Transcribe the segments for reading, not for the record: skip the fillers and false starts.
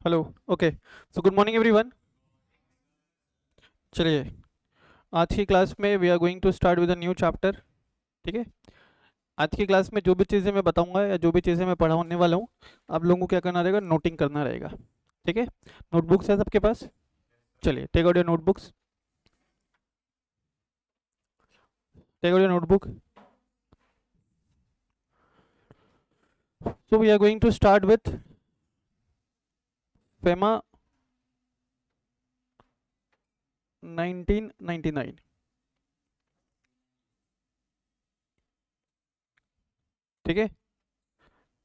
Hello. Okay, so good morning everyone. चलिए, आज की क्लास में we are going to start with a new chapter. ठीक है। आज की क्लास में जो भी चीज़ें मैं बताऊंगा या जो भी चीज़ें मैं पढ़ाने वाला हूँ, आप लोगों को क्या करना रहेगा, नोटिंग करना रहेगा। ठीक है। नोटबुक्स है सबके पास? चलिए, take out your notebooks. Take out your notebook. So we are going to start with FEMA 1999। ठीक है।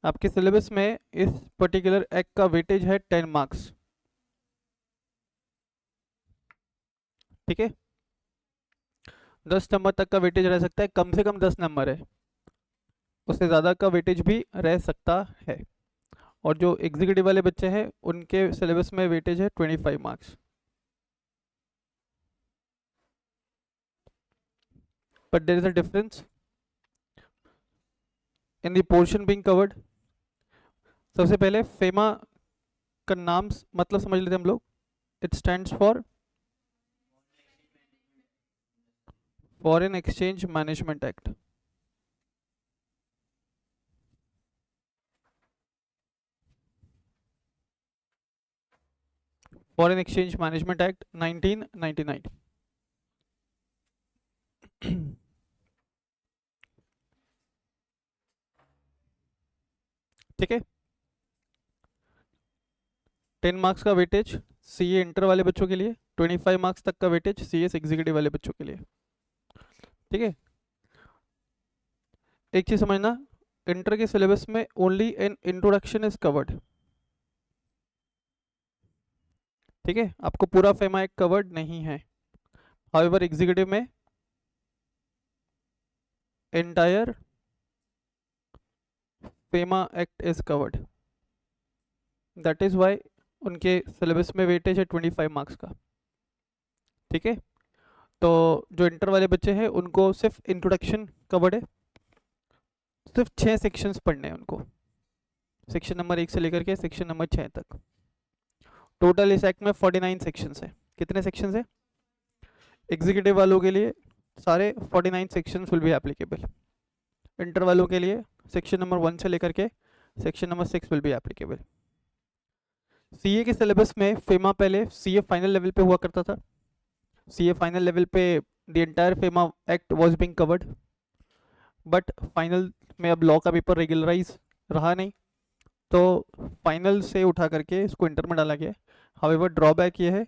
आपके सिलेबस में इस पर्टिकुलर एक्ट का वेटेज है 10 मार्क्स। ठीक है। 10 नंबर तक का वेटेज रह सकता है, कम से कम 10 नंबर है, उससे ज़्यादा का वेटेज भी रह सकता है। और जो एग्जीक्यूटिव वाले बच्चे हैं उनके सिलेबस में वेटेज है 25 marks. But there is a difference in the portion being covered. सबसे पहले फेमा का नाम मतलब समझ लेते हैं हम लोग। It stands for foreign exchange management act. Foreign exchange management act 1999। ठीक है। 10 मार्क्स का वेटेज सीए इंटर वाले बच्चों के लिए, 25 मार्क्स तक का वेटेज सीएस एग्जीक्यूटिव वाले बच्चों के लिए। ठीक है। एक चीज समझना, इंटर के सिलेबस में only an introduction is covered. ठीक है, आपको पूरा फेमा एक्ट कवर्ड नहीं है। हाउएवर एग्जीक्यूटिव में entire FEMA act is covered. That is why उनके सिलेबस में वेटेज है 25 मार्क्स का। ठीक है। तो जो इंटर वाले बच्चे हैं उनको सिर्फ इंट्रोडक्शन कवर्ड है, सिर्फ 6 सेक्शंस पढ़ने हैं उनको, सेक्शन नंबर 1 से लेकर के सेक्शन नंबर 6 तक। टोटल इस एक्ट में 49 सेक्शंस है। कितने सेक्शंस है? एग्जीक्यूटिव वालों के लिए सारे 49 sections will be applicable. Inter वालों के लिए सेक्शन नंबर 1 से लेकर के section number 6 will be applicable. CA के सिलेबस में फेमा पहले सीए फाइनल लेवल पे हुआ करता था। सीए फाइनल लेवल पे the entire FEMA act was being covered, but final में अब लॉ का पेपर रेगुलराइज रहा नहीं, तो फाइनल से उठा करके इसको इंटर में डाला गया। हाउएवर ड्रॉबैक ये है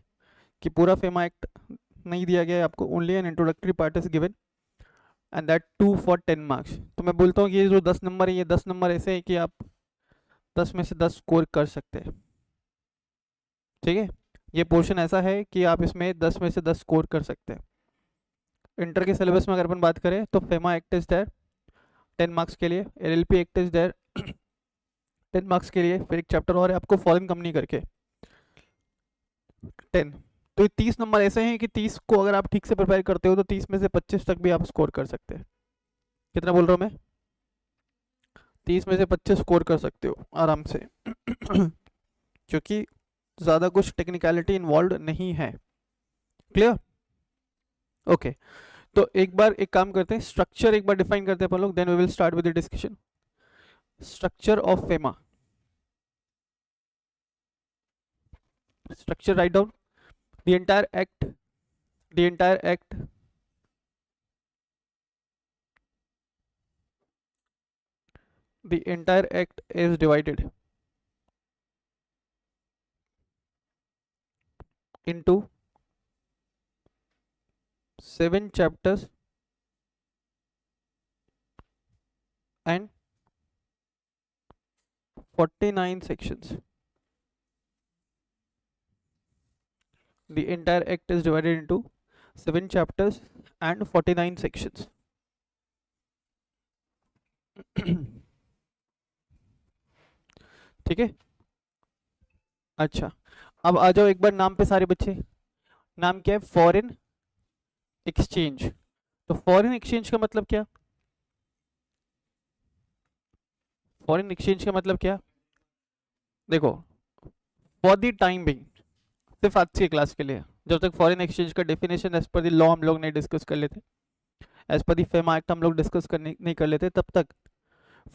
कि पूरा फेमा एक्ट नहीं दिया गया है आपको, only an introductory part is given and that too for 10 marks. तो मैं बोलता हूँ कि ये जो 10 नंबर है, ये 10 नंबर ऐसे हैं कि आप 10 में से 10 स्कोर कर सकते हैं। ठीक है। ये पोर्शन ऐसा है कि आप इसमें 10 में से 10 स्कोर कर सकते हैं। इंटर के सिलेबस में अगर अपन बात करें तो FEMA act is there 10 marks के लिए, LLP act is there 10 marks के लिए, फिर एक चैप्टर और है आपको फॉरेन कंपनी करके 10। तो ये 30 नंबर ऐसे हैं कि 30 को अगर आप ठीक से प्रिपेयर करते हो तो 30 में से 25 तक भी आप स्कोर कर सकते हैं। कितना बोल रहा हूँ मैं? 30 में से 25 स्कोर कर सकते हो आराम से। क्योंकि ज़्यादा कुछ टेक्निकलिटी इन्वॉल्व नहीं है। क्लियर? ओके। तो एक बार एक काम करते हैं, स्ट्रक्चर एक बार डिफाइन करते हैं अपन लोग, then we will start with the discussion. Structure of FEMA. Structure write down the entire act. The entire act the entire act is divided into 7 chapters and 49 sections. The entire act is divided into 7 chapters and 49 sections. ठीक है। अच्छा, अब आ जाओ एक बार नाम पे सारे बच्चे। नाम क्या है? Foreign exchange. तो फॉरेन एक्सचेंज का मतलब क्या? फॉरेन एक्सचेंज का मतलब क्या? देखो, फॉर द टाइम बिंग, सिर्फ आज की क्लास के लिए, जब तक फॉरेन एक्सचेंज का definition as per the law हम लोग नहीं डिस्कस कर लेते, as per the FEMA act हम लोग डिस्कस करने नहीं कर लेते, तब तक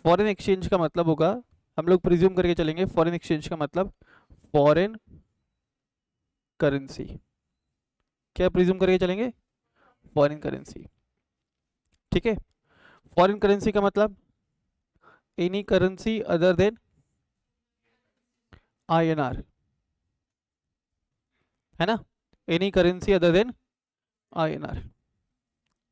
फॉरेन एक्सचेंज का मतलब होगा, हम लोग प्रिज्यूम करके चलेंगे फॉरेन एक्सचेंज का मतलब फॉरेन करेंसी। क्या प्रिज्यूम करके चलेंगे? Foreign currency. ठीक है, फॉरेन करेंसी का मतलब any currency other than INR, है ना, any currency other than INR।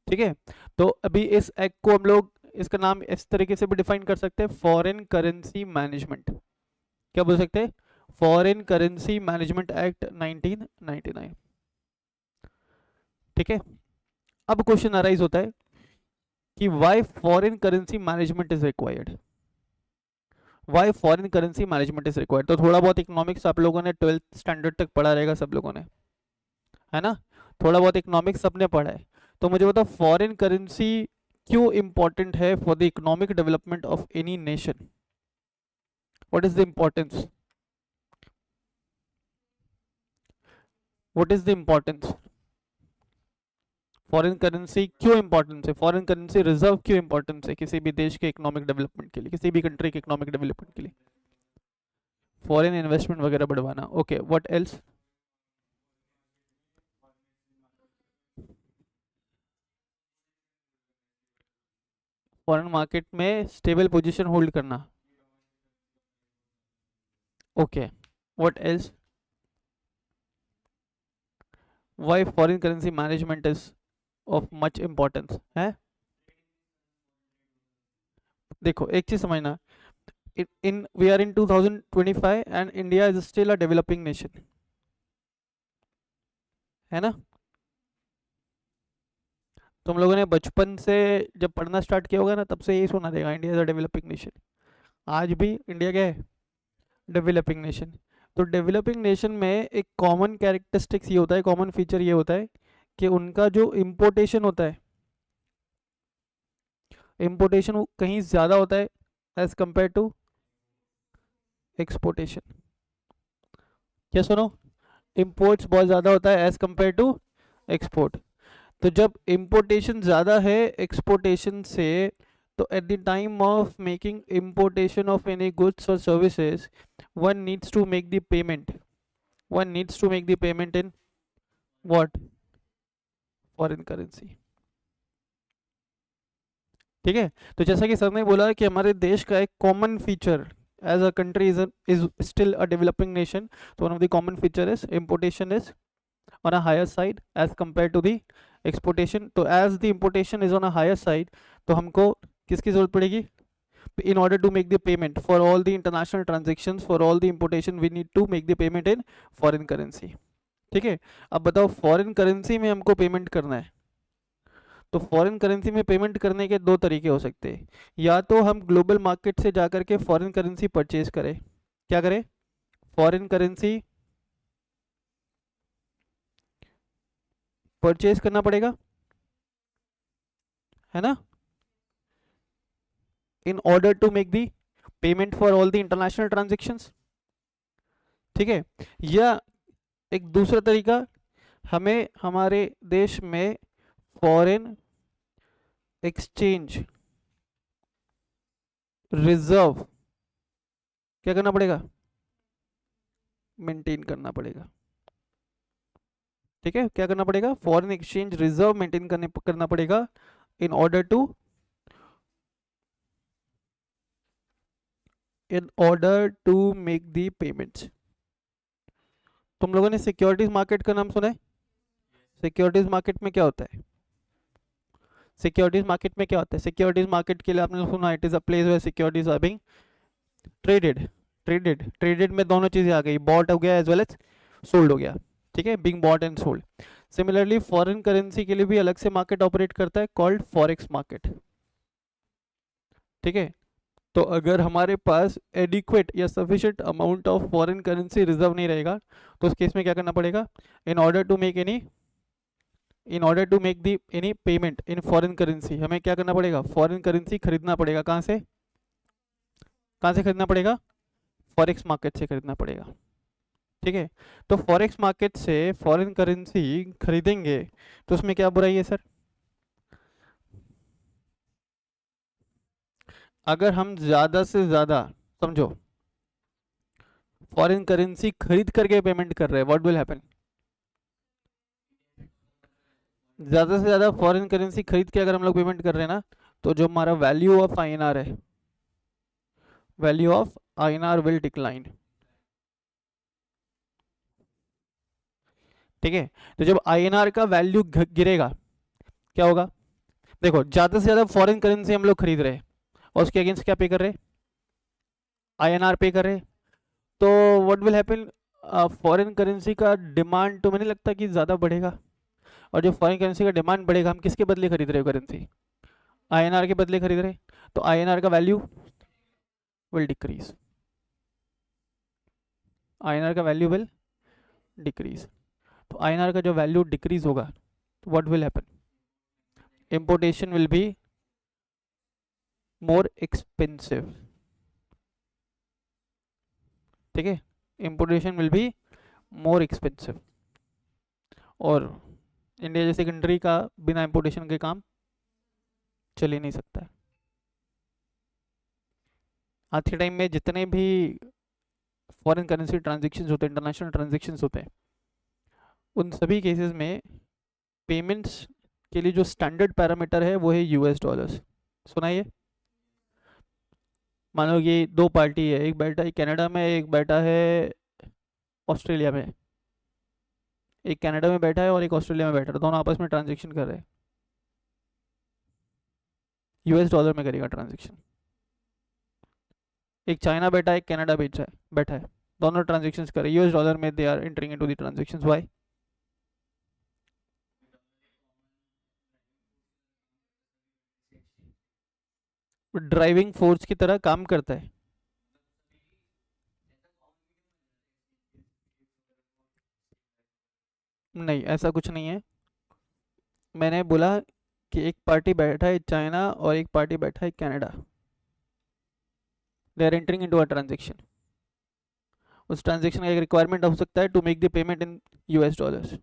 ठीक है, तो अभी इस एक्ट को हम लोग, इसका नाम इस तरीके से भी डिफाइन कर सकते हैं, फॉरेन करेंसी मैनेजमेंट। क्या बोल सकते हैं? Foreign currency management act 1999। ठीक है, अब क्वेश्चन अराइज होता है कि why foreign currency management is required, why foreign currency management is required. तो थोड़ा बहुत इकोनॉमिक्स आप लोगों ने 12th स्टैंडर्ड तक पढ़ा रहेगा सब लोगों ने, है ना, थोड़ा बहुत इकोनॉमिक्स सबने पढ़ा है। तो मुझे बताओ फॉरेन करेंसी क्यों इंपॉर्टेंट है for the economic development of any nation? What is the importance? What is the importance? Foreign currency क्यों इंपॉर्टेंस है? फॉरेन करेंसी रिजर्व क्यों इंपॉर्टेंस है किसी भी देश के इकोनॉमिक डेवलपमेंट के लिए, किसी भी कंट्री के इकोनॉमिक डेवलपमेंट के लिए? फॉरेन इन्वेस्टमेंट वगैरह बढ़वाना। Okay, what else? Foreign market में स्टेबल पोजीशन होल्ड करना। Okay, what else? Why foreign currency management is of much importance है? देखो एक चीज समझना, in we are in 2025 and India is still a developing nation, है ना। तुम लोगों ने बचपन से जब पढ़ना स्टार्ट किया होगा ना, तब से यही सुना देगा, India is a developing nation. आज भी इंडिया क्या है? Developing nation. तो डेवलपिंग नेशन में एक कॉमन कैरेक्टरिस्टिक्स ये होता है, कॉमन फीचर ये होता है कि उनका जो इम्पोर्टेशन होता है, इम्पोर्टेशन कहीं ज़्यादा होता है एज कंपेयर टू एक्सपोर्टेशन। क्या सुनो? इम्पोर्ट्स बहुत ज़्यादा होता है एज कंपेयर टू एक्सपोर्ट। तो जब इम्पोर्टेशन ज़्यादा है एक्सपोर्टेशन से, तो at the time of making importation of any goods और services, one needs to make the payment, one needs to make the payment in what? Foreign currency. ठीक है, तो जैसा कि सर ने बोला कि हमारे देश का एक common feature as a country is still a developing nation, तो one of the common feature is importation is on a higher side as compared to the exportation। तो as the importation is on a higher side, तो हमको किसकी जरूरत पड़ेगी? In order to make the payment for all the international transactions, for all the importation, we need to make the payment in foreign currency। ठीक है, अब बताओ foreign currency में हमको पेमेंट करना है, तो फॉरेन करेंसी में पेमेंट करने के दो तरीके हो सकते हैं। या तो हम ग्लोबल मार्केट से जाकर के फॉरेन करेंसी परचेज करें। क्या करें? फॉरेन करेंसी परचेज करना पड़ेगा, है ना, in order to make the payment for all the international transactions। ठीक है, या एक दूसरा तरीका, हमें हमारे देश में फॉरेन एक्सचेंज रिजर्व क्या करना पड़ेगा? मेंटेन करना पड़ेगा। ठीक है, क्या करना पड़ेगा? फॉरेन एक्सचेंज रिजर्व मेंटेन करना पड़ेगा in order to make the payments. तुम लोगों ने सिक्योरिटीज मार्केट का नाम सुना है? सिक्योरिटीज मार्केट में क्या होता है? सिक्योरिटीज मार्केट में क्या होता है? सिक्योरिटीज मार्केट के लिए आपने सुना, it is a place where securities are being traded. Traded में दोनों चीजें आ गई, बॉट हो गया एज वेल एज सोल्ड हो गया। ठीक है, being bought and sold. Similarly foreign currency के लिए भी अलग से मार्केट ऑपरेट करता है, कॉल्ड फॉरेक्स मार्केट। ठीक है, तो अगर हमारे पास एडिक्वेट या sufficient amount of foreign currency reserve नहीं रहेगा, तो उस केस में क्या करना पड़ेगा? In order to make the any payment in foreign currency, हमें क्या करना पड़ेगा? फॉरेन करेंसी खरीदना पड़ेगा। कहाँ से? कहाँ से खरीदना पड़ेगा? फॉरेक्स मार्केट से खरीदना पड़ेगा। ठीक है। तो फॉरेक्स मार्केट से फॉरेन करेंसी खरीदेंगे तो उसमें क्या बुराई है सर? अगर हम ज़्यादा से ज़्यादा, समझो, फॉरेन करेंसी खरीद करके पेमेंट कर रहे हैं, व्हाट विल हैपन? ज़्यादा से ज़्यादा फॉरेन करेंसी खरीद के अगर हम लोग पेमेंट कर रहे हैं ना, तो जो हमारा वैल्यू ऑफ आईएनआर है, value of INR will decline. ठीक है। तो जब आईएनआर का वैल्यू गिरेगा, क्या होगा? देखो, ज़्यादा से ज़्यादा फॉरेन करेंसी हम लोग खरीद रहे हैं और उसके अगेंस्ट क्या पे कर रहे हैं? आईएनआर पे कर रहे हैं। तो what will happen? Foreign currency का डिमांड तो मुझे नहीं लगता कि ज़्यादा बढ़ेगा। और जो फॉरेन करेंसी का डिमांड बढ़ेगा, हम किसके बदले खरीद रहे हो करेंसी? आईएनआर के बदले खरीद रहे हैं। तो आईएनआर का वैल्यू विल डिक्रीज, आईएनआर का वैल्यू विल डिक्रीज। तो आईएनआर का जो वैल्यू डिक्रीज होगा, तो what will happen? Importation will be more expensive. ठीक है, importation will be more expensive. और इंडिया जैसी कंट्री का बिना इंपोर्टेशन के काम चल ही नहीं सकता है। आज के टाइम में जितने भी फॉरेन करेंसी ट्रांजेक्शन होते हैं, इंटरनेशनल ट्रांजेक्शन होते हैं, उन सभी केसेस में पेमेंट्स के लिए जो स्टैंडर्ड पैरामीटर है वो है यूएस डॉलर्स। सुना ये? मान लो ये दो पार्टी है, एक बैठा है कनाडा में, एक बैठा है ऑस्ट्रेलिया में। एक कनाडा में बैठा है और एक ऑस्ट्रेलिया में बैठा है, दोनों आपस में ट्रांजेक्शन कर रहे हैं, यूएस डॉलर में करेगा ट्रांजेक्शन। एक चाइना बैठा है, एक कनाडा बैठा है, दोनों ट्रांजेक्शन कर रहे हैं यूएस डॉलर में, they are entering into the transactions. Why? Driving force की तरह काम करता है। नहीं, ऐसा कुछ नहीं है। मैंने बोला कि एक पार्टी बैठा है चाइना और एक पार्टी बैठा है Canada, they are entering into a transaction. उस ट्रांजेक्शन का एक रिक्वायरमेंट हो सकता है to make the payment in US dollars,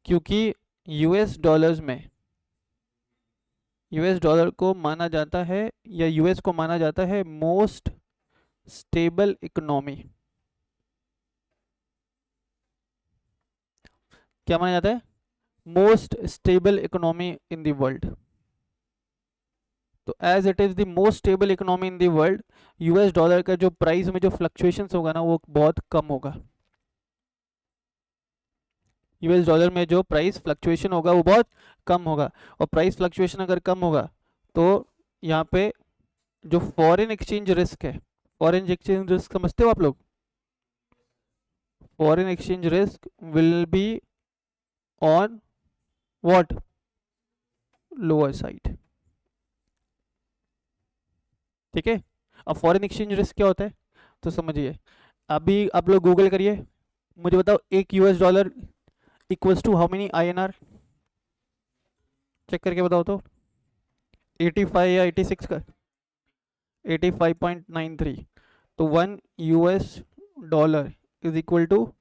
क्योंकि यूएस डॉलर्स में, यूएस डॉलर को माना जाता है, या यूएस को माना जाता है मोस्ट स्टेबल इकोनॉमी। क्या माना जाता है? Most stable economy in the world. तो as it is the most stable economy in the world, US dollar का जो प्राइस में जो फ्लक्चुएशंस होगा ना, वो बहुत कम होगा। यूएस डॉलर में जो प्राइस फ्लक्चुएशन होगा वो बहुत कम होगा। और प्राइस फ्लक्चुएशन अगर कम होगा तो यहाँ पे जो फॉरेन एक्सचेंज रिस्क है, फॉरेन एक्सचेंज रिस्क समझते हो आप लोग? Foreign exchange risk will be on what? Lower side. ठीक है। अब फॉरेन एक्सचेंज रिस्क क्या होता है तो समझिए। अभी आप लोग गूगल करिए, मुझे बताओ एक US dollar equals to how many INR? Check करके बताओ तो। 85 या 86 का? 85.93। तो 1 US dollar is equal to,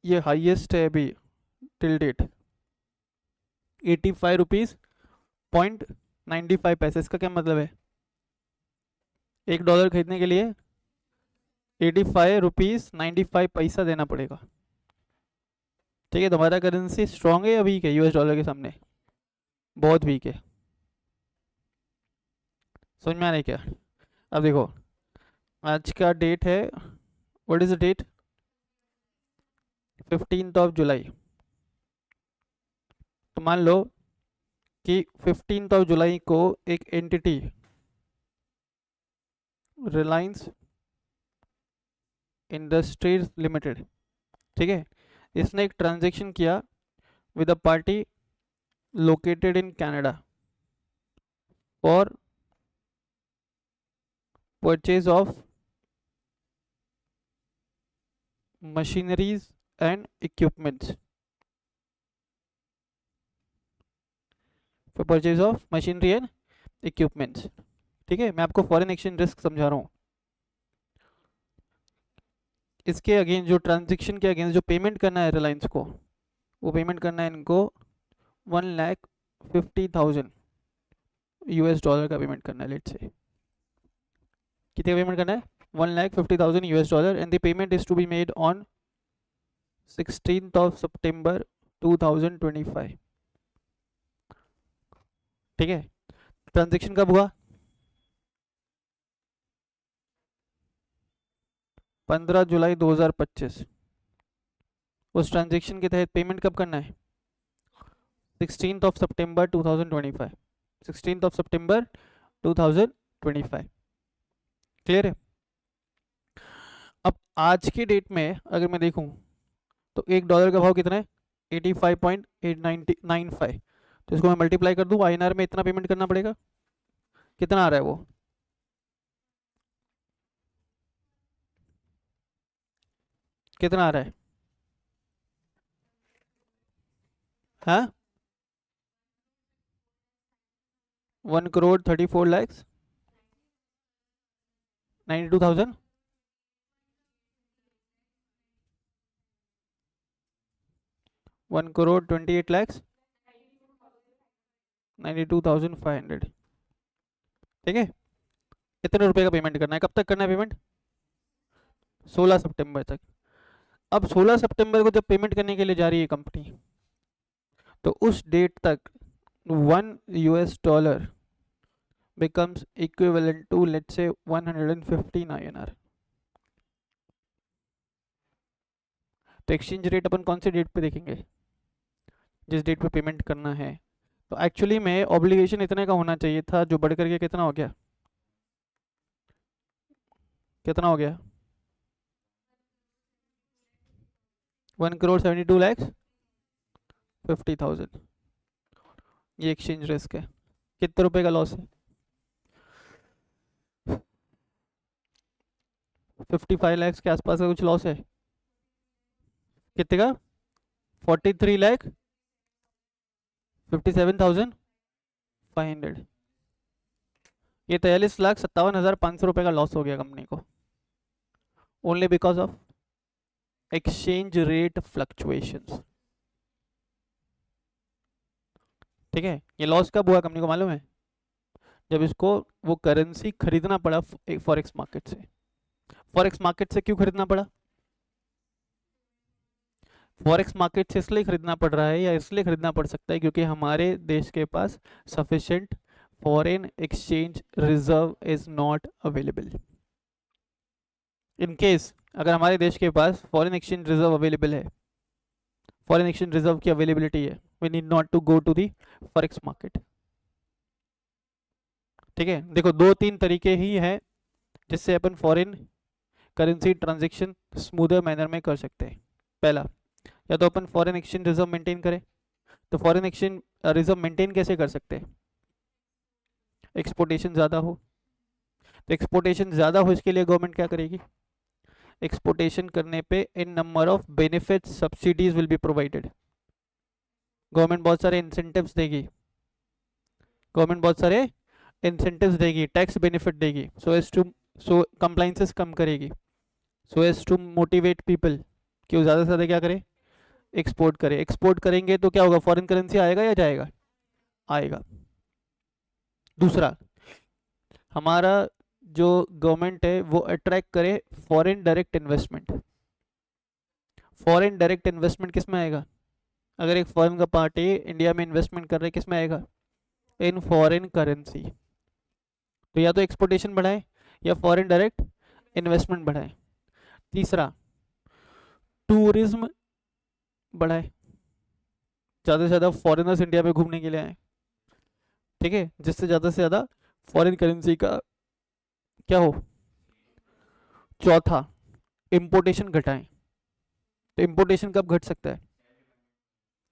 ये हाईएस्ट है अभी टिल डेट, 85 रुपीज़ 0.95 पैसे। इसका क्या मतलब है? $1 खरीदने के लिए 85 रुपीज़ 95 पैसा देना पड़ेगा। ठीक है। तुम्हारा करेंसी स्ट्रांग है या वीक है यूएस डॉलर के सामने? बहुत वीक है। समझ में आ रहा है क्या? अब देखो, आज का डेट है, व्हाट इज द डेट? 15 जुलाई। तो मान लो कि 15 जुलाई को एक एंटिटी, रिलायंस इंडस्ट्रीज लिमिटेड, ठीक है, इसने एक ट्रांजेक्शन किया with a party located in Canada for purchase of machineries and equipments, for purchase of machinery and equipments. ठीक है, मैं आपको फॉरेन एक्सचेंज रिस्क समझा रहा हूँ। इसके अगेंस्ट जो ट्रांजेक्शन के अगेंस्ट जो पेमेंट करना है रिलायंस को, वो पेमेंट करना है इनको 1,50,000 यूएस डॉलर का पेमेंट करना है। लेट से कितने का पेमेंट करना है? 1,50,000 US dollar, and the payment is to be made on 16th of September 2025। ठीक है, ट्रांजेक्शन कब हुआ? 15 जुलाई 2025। उस ट्रांजेक्शन के तहत पेमेंट कब करना है? 16th of September 2025। 16th of September 2025। Clear है? अब आज के डेट में अगर मैं देखूं तो $1 का भाव कितना है? 85.895। तो इसको मैं मल्टीप्लाई कर दूं, INR में इतना पेमेंट करना पड़ेगा। कितना आ रहा है वो? कितना आ रहा है? हाँ, 1,34,92,000। 1,28,92,500। ठीक है, इतने रुपए का पेमेंट करना है। कब तक करना है पेमेंट? 16 सितंबर तक। अब 16 सितंबर को जब पेमेंट करने के लिए जा रही है कंपनी, तो उस डेट तक $1 becomes equivalent to let's say 115 INR। तो एक्सचेंज रेट अपन कौन से डेट पे देखेंगे? जिस डेट पे पेमेंट करना है। तो एक्चुअली में ऑब्लिगेशन इतने का होना चाहिए था, जो बढ़ करके कितना हो गया? कितना हो गया? 1,72,50,000। ये एक्सचेंज रिस्क है। कितने रुपए का लॉस है? 55 लाख के आसपास का कुछ लॉस है। कितने का? 43,57,500। ये 43,57,500 रुपए का लॉस हो गया कंपनी को, only because of exchange rate fluctuations. ठीक है, ये लॉस कब हुआ कंपनी को मालूम है? जब इसको वो करेंसी खरीदना पड़ा फॉरेक्स मार्केट से। फॉरेक्स मार्केट से क्यों खरीदना पड़ा? फॉरेक्स मार्केट से इसलिए खरीदना पड़ रहा है या इसलिए खरीदना पड़ सकता है क्योंकि हमारे देश के पास sufficient foreign exchange reserve is not available. In case अगर हमारे देश के पास फॉरेन एक्सचेंज रिजर्व अवेलेबल है, फॉरेन एक्सचेंज रिजर्व की अवेलेबिलिटी है, we need not to go to the forex market. ठीक है, देखो 2-3 तरीके ही हैं जिससे अपन foreign currency transaction smoother manner में कर सकते हैं। पहला, या तो अपन फॉरेन एक्सचेंज रिजर्व मेंटेन करें। तो फॉरेन एक्सचेंज रिजर्व मेंटेन कैसे कर सकते हैं? एक्सपोर्टेशन ज़्यादा हो। तो एक्सपोर्टेशन ज़्यादा हो इसके लिए गवर्नमेंट क्या करेगी? एक्सपोर्टेशन करने पे in number of benefits subsidies will be provided. Government बहुत सारे इंसेंटिव्स देगी, गवर्नमेंट बहुत सारे इंसेंटिव्स देगी, टैक्स बेनिफिट देगी, सो कंप्लाइंसेस कम करेगी, so as to motivate people कि वो ज़्यादा से ज़्यादा क्या करे? एक्सपोर्ट करे। एक्सपोर्ट करेंगे तो क्या होगा? फॉरेन करेंसी आएगा या जाएगा? आएगा। दूसरा, हमारा जो गवर्नमेंट है वो अट्रैक्ट करे foreign direct investment. Foreign direct investment किस में आएगा? अगर एक फॉरेन का पार्टी इंडिया में इन्वेस्टमेंट कर रहा है, किस में आएगा? इन फॉरेन करेंसी। तो या तो एक्सपोर्टेशन बढ़ाए या फॉरेन डायरेक्ट इन्वेस्टमेंट बढ़ाए। तीसरा, टूरिज्म बढ़ाए, ज़्यादा से ज़्यादा फॉरेनर्स इंडिया में घूमने के लिए आए। ठीक है, जिससे ज़्यादा से ज़्यादा फॉरेन करेंसी का क्या हो। चौथा, इंपोर्टेशन घटाएं। तो इंपोर्टेशन कब घट सकता है?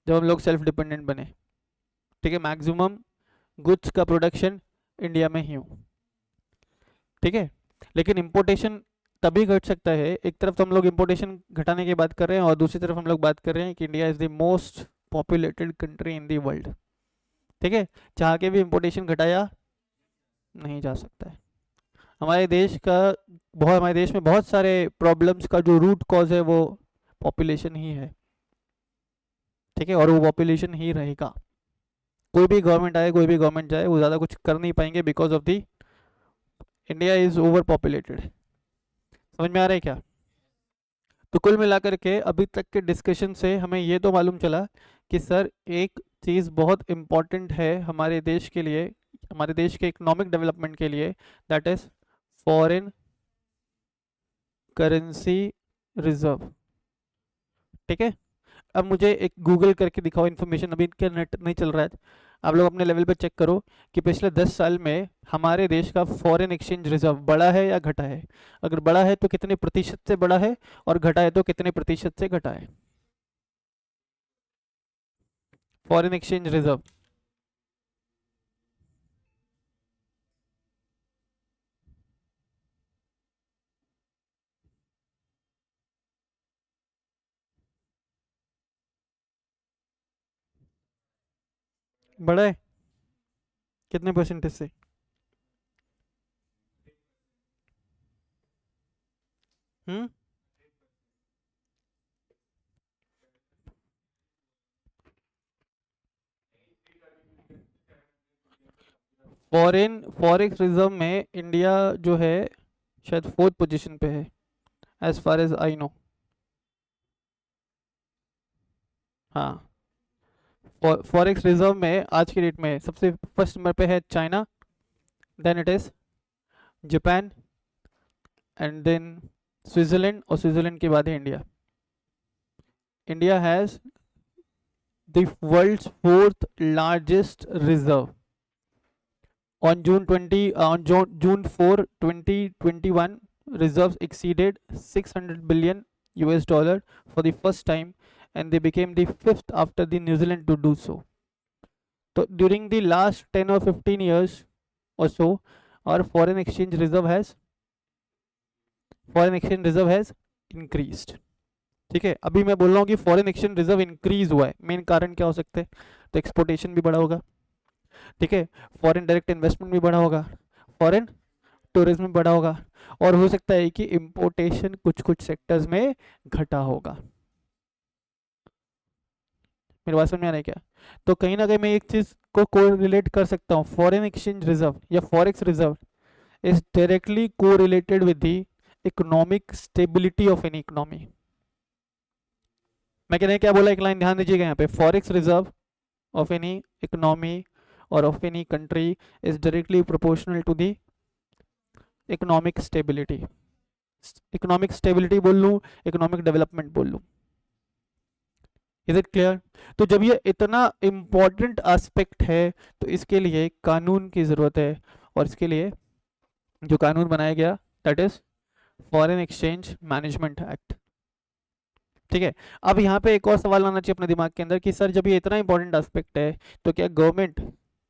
जब हम लोग सेल्फ डिपेंडेंट बने। ठीक है, मैक्सिमम गुड्स का प्रोडक्शन इंडिया में ही हो। ठीक है, लेकिन इंपोर्टेशन तभी घट सकता है, एक तरफ तो हम लोग इंपोर्टेशन घटाने की बात कर रहे हैं और दूसरी तरफ हम लोग बात कर रहे हैं कि India is the most populated country in the world. ठीक है, चाह के भी इंपोर्टेशन घटाया नहीं जा सकता है। हमारे देश का बहुत हमारे देश में बहुत सारे प्रॉब्लम्स का जो रूट कॉज है वो पॉपुलेशन ही है, ठीक है, और वो पॉपुलेशन ही रहेगा। कोई भी गवर्नमेंट आए, कोई भी गवर्नमेंट जाए, वो ज़्यादा कुछ कर नहीं पाएंगे because of the India is over populated. समझ में आ रहा है क्या? तो कुल मिलाकर के अभी तक के डिस्कशन से हमें ये तो मालूम चला कि सर एक चीज़ बहुत इम्पॉर्टेंट है हमारे देश के लिए, हमारे देश के इकोनॉमिक डेवलपमेंट के लिए, that is foreign currency reserve. ठीक है, अब मुझे एक गूगल करके दिखाओ इन्फॉर्मेशन, अभी इनका नेट नहीं चल रहा है, आप लोग अपने लेवल पे चेक करो कि पिछले 10 साल में हमारे देश का फॉरेन एक्सचेंज रिजर्व बढ़ा है या घटा है। अगर बढ़ा है तो कितने प्रतिशत से बढ़ा है, और घटा है तो कितने प्रतिशत से घटा है। फॉरेन एक्सचेंज रिजर्व बढ़ा है कितने परसेंटेज से? हम्म, फॉरेन फॉरेक्स रिजर्व में इंडिया जो है शायद 4th पोजीशन पे है, as far as I know. हाँ, फॉरेक्स रिजर्व में आज की डेट में सबसे फर्स्ट नंबर पे है China, then it is Japan, and then Switzerland, और स्विट्जरलैंड के बाद है India. India has the world's 4th largest reserve on June 4 2021, reserves exceeded 600 billion US dollar for the first time, and they became the 5th after the New Zealand to do so. So during the last 10 or 15 years or so, our foreign exchange reserve has increased. ठीक है, अभी मैं बोल रहा हूँ कि foreign exchange reserve increase हुआ है, मेन कारण क्या हो सकते हैं? तो एक्सपोर्टेशन भी बढ़ा होगा, ठीक है, फॉरेन डायरेक्ट इन्वेस्टमेंट भी बढ़ा होगा, फॉरेन टूरिज्म बढ़ा होगा, और हो सकता है कि इंपोर्टेशन कुछ कुछ सेक्टर्स में घटा होगा। मेरी बात समझ में आ रहा है क्या? तो कहीं ना कहीं मैं एक चीज को कोरिलेट कर सकता हूँ, फॉरेन एक्सचेंज रिजर्व या forex reserve is directly correlated with the economic stability of any economy. मैं कहने क्या बोला, एक लाइन ध्यान दीजिएगा यहाँ पे, forex reserve of any economy और of any country is directly proportional to the economic stability. Economic stability बोल लूँ, इकोनॉमिक डेवलपमेंट बोल लूँ, इज इट क्लियर? तो जब ये इतना इम्पॉर्टेंट एस्पेक्ट है तो इसके लिए कानून की ज़रूरत है, और इसके लिए जो कानून बनाया गया that is foreign exchange management act. ठीक है, अब यहाँ पे एक और सवाल आना चाहिए अपने दिमाग के अंदर कि सर जब ये इतना इंपॉर्टेंट एस्पेक्ट है तो क्या गवर्नमेंट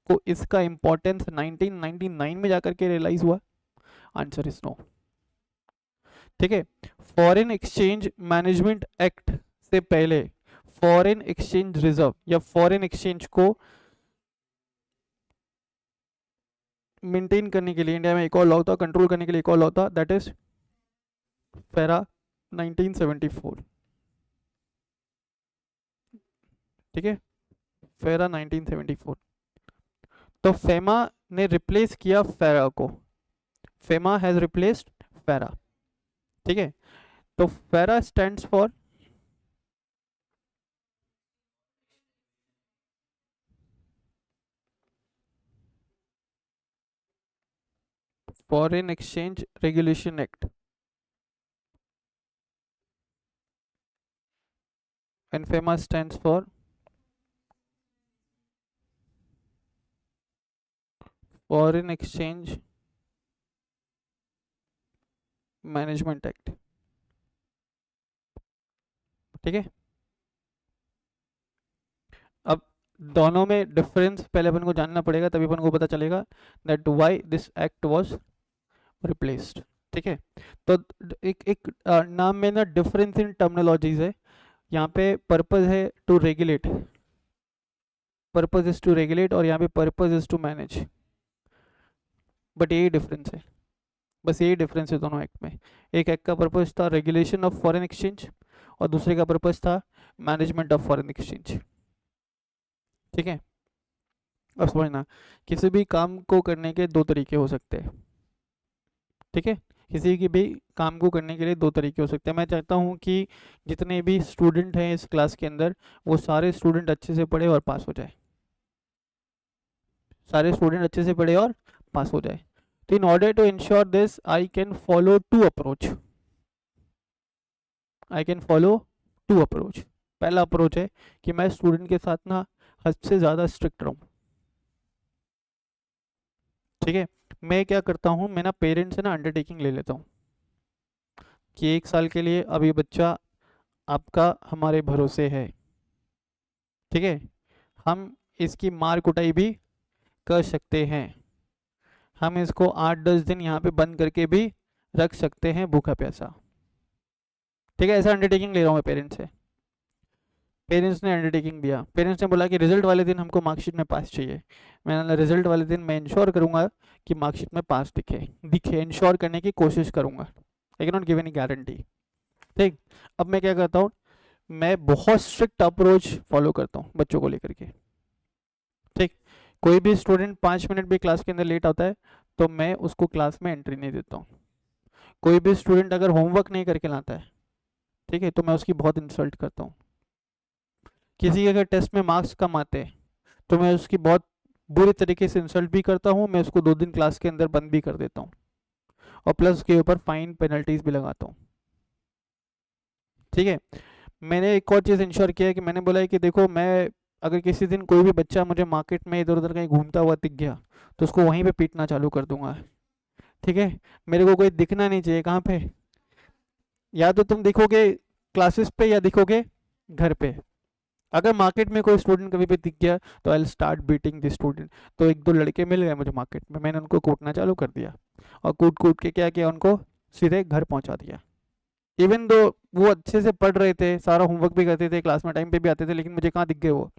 को इसका इंपॉर्टेंस 1999 में जाकर के रियलाइज हुआ? Answer is no. ठीक है, फॉरेन एक्सचेंज मैनेजमेंट एक्ट से पहले फॉरेन एक्सचेंज रिजर्व या फॉरेन एक्सचेंज को मेंटेन करने के लिए इंडिया में एक और लॉ था, कंट्रोल करने के लिए एक और लॉ था, दैट इज फेरा 1974। ठीक है, फेरा 1974। तो फेमा ने रिप्लेस किया फेरा को, फेमा हैज रिप्लेस्ड फेरा। ठीक है, तो फेरा stands for foreign exchange regulation act, and FEMA stands for Foreign Exchange management act. ठीक है, अब दोनों में डिफरेंस पहले अपन को जानना पड़ेगा, तभी अपन को पता चलेगा that why this act was replaced. ठीक है, तो एक नाम में ना डिफरेंस इन टर्मिनोलॉजीज है, यहाँ पे पर्पस है to regulate, purpose is to regulate, और यहाँ पे purpose is to manage, but यही डिफरेंस है, बस यही डिफरेंस है दोनों एक्ट में। एक एक्ट का पर्पस था रेगुलेशन ऑफ फॉरेन एक्सचेंज और दूसरे का पर्पस था मैनेजमेंट ऑफ फॉरेन एक्सचेंज। ठीक है, अब समझना, किसी भी काम को करने के दो तरीके हो सकते हैं। ठीक है, किसी की भी काम को करने के लिए दो तरीके हो सकते हैं। मैं चाहता हूँ कि जितने भी स्टूडेंट हैं इस क्लास के अंदर, वो सारे स्टूडेंट अच्छे से पढ़े और पास हो जाए, सारे स्टूडेंट अच्छे से पढ़े और पास हो जाए। तो in order to ensure this I can follow two approach, I can follow two approach. पहला अप्रोच है कि मैं स्टूडेंट के साथ ना हद से ज़्यादा स्ट्रिक्ट रहूँ। ठीक है, मैं क्या करता हूँ, मैं ना पेरेंट्स से ना अंडरटेकिंग ले लेता हूँ कि एक साल के लिए अब ये बच्चा आपका हमारे भरोसे है। ठीक है, हम इसकी मार कुटाई भी कर सकते हैं, हम इसको 8-10 दिन यहाँ पे बंद करके भी रख सकते हैं भूखा प्यासा। ठीक है, ऐसा अंडरटेकिंग ले रहा हूँ मैं पेरेंट्स से। पेरेंट्स ने अंडरटेकिंग दिया, पेरेंट्स ने बोला कि रिजल्ट वाले दिन हमको मार्कशीट में पास चाहिए। मैंने बोला रिजल्ट वाले दिन मैं इंश्योर करूंगा कि मार्कशीट में पास दिखे दिखे, इंश्योर करने की कोशिश करूंगा, I can not give any guarantee. ठीक, अब मैं क्या करता हूँ, मैं बहुत स्ट्रिक्ट अप्रोच फॉलो करता हूँ बच्चों को लेकर के। ठीक, कोई भी स्टूडेंट 5 मिनट भी क्लास के अंदर लेट आता है तो मैं उसको क्लास में एंट्री नहीं देता हूँ। कोई भी स्टूडेंट अगर होमवर्क नहीं करके लाता है, ठीक है, तो मैं उसकी बहुत इंसल्ट करता हूँ। किसी के अगर टेस्ट में मार्क्स कम आते हैं तो मैं उसकी बहुत बुरी तरीके से इंसल्ट भी करता हूँ, मैं उसको 2 दिन क्लास के अंदर बंद भी कर देता हूँ और प्लस उसके ऊपर फाइन पेनल्टीज भी लगाता हूँ। ठीक है, मैंने एक और चीज़ इंश्योर किया है कि मैंने बोला है कि देखो, मैं अगर किसी दिन कोई भी बच्चा मुझे मार्केट में इधर उधर कहीं घूमता हुआ दिख गया तो उसको वहीं पे पीटना चालू कर दूंगा। ठीक है, मेरे को कोई दिखना नहीं चाहिए कहाँ पे, या तो तुम दिखोगे क्लासेस पे या दिखोगे घर पे। अगर मार्केट में कोई स्टूडेंट कभी भी दिख गया तो I start beating the student. तो 1-2 लड़के मिल गए मुझे मार्केट में, मैंने उनको कूटना चालू कर दिया और कूट कूट के क्या किया, उनको सीधे घर पहुंचा दिया। इवन दो वो अच्छे से पढ़ रहे थे, सारा होमवर्क भी करते थे, क्लास में टाइम पे भी आते थे, लेकिन मुझे कहाँ दिख गए वो,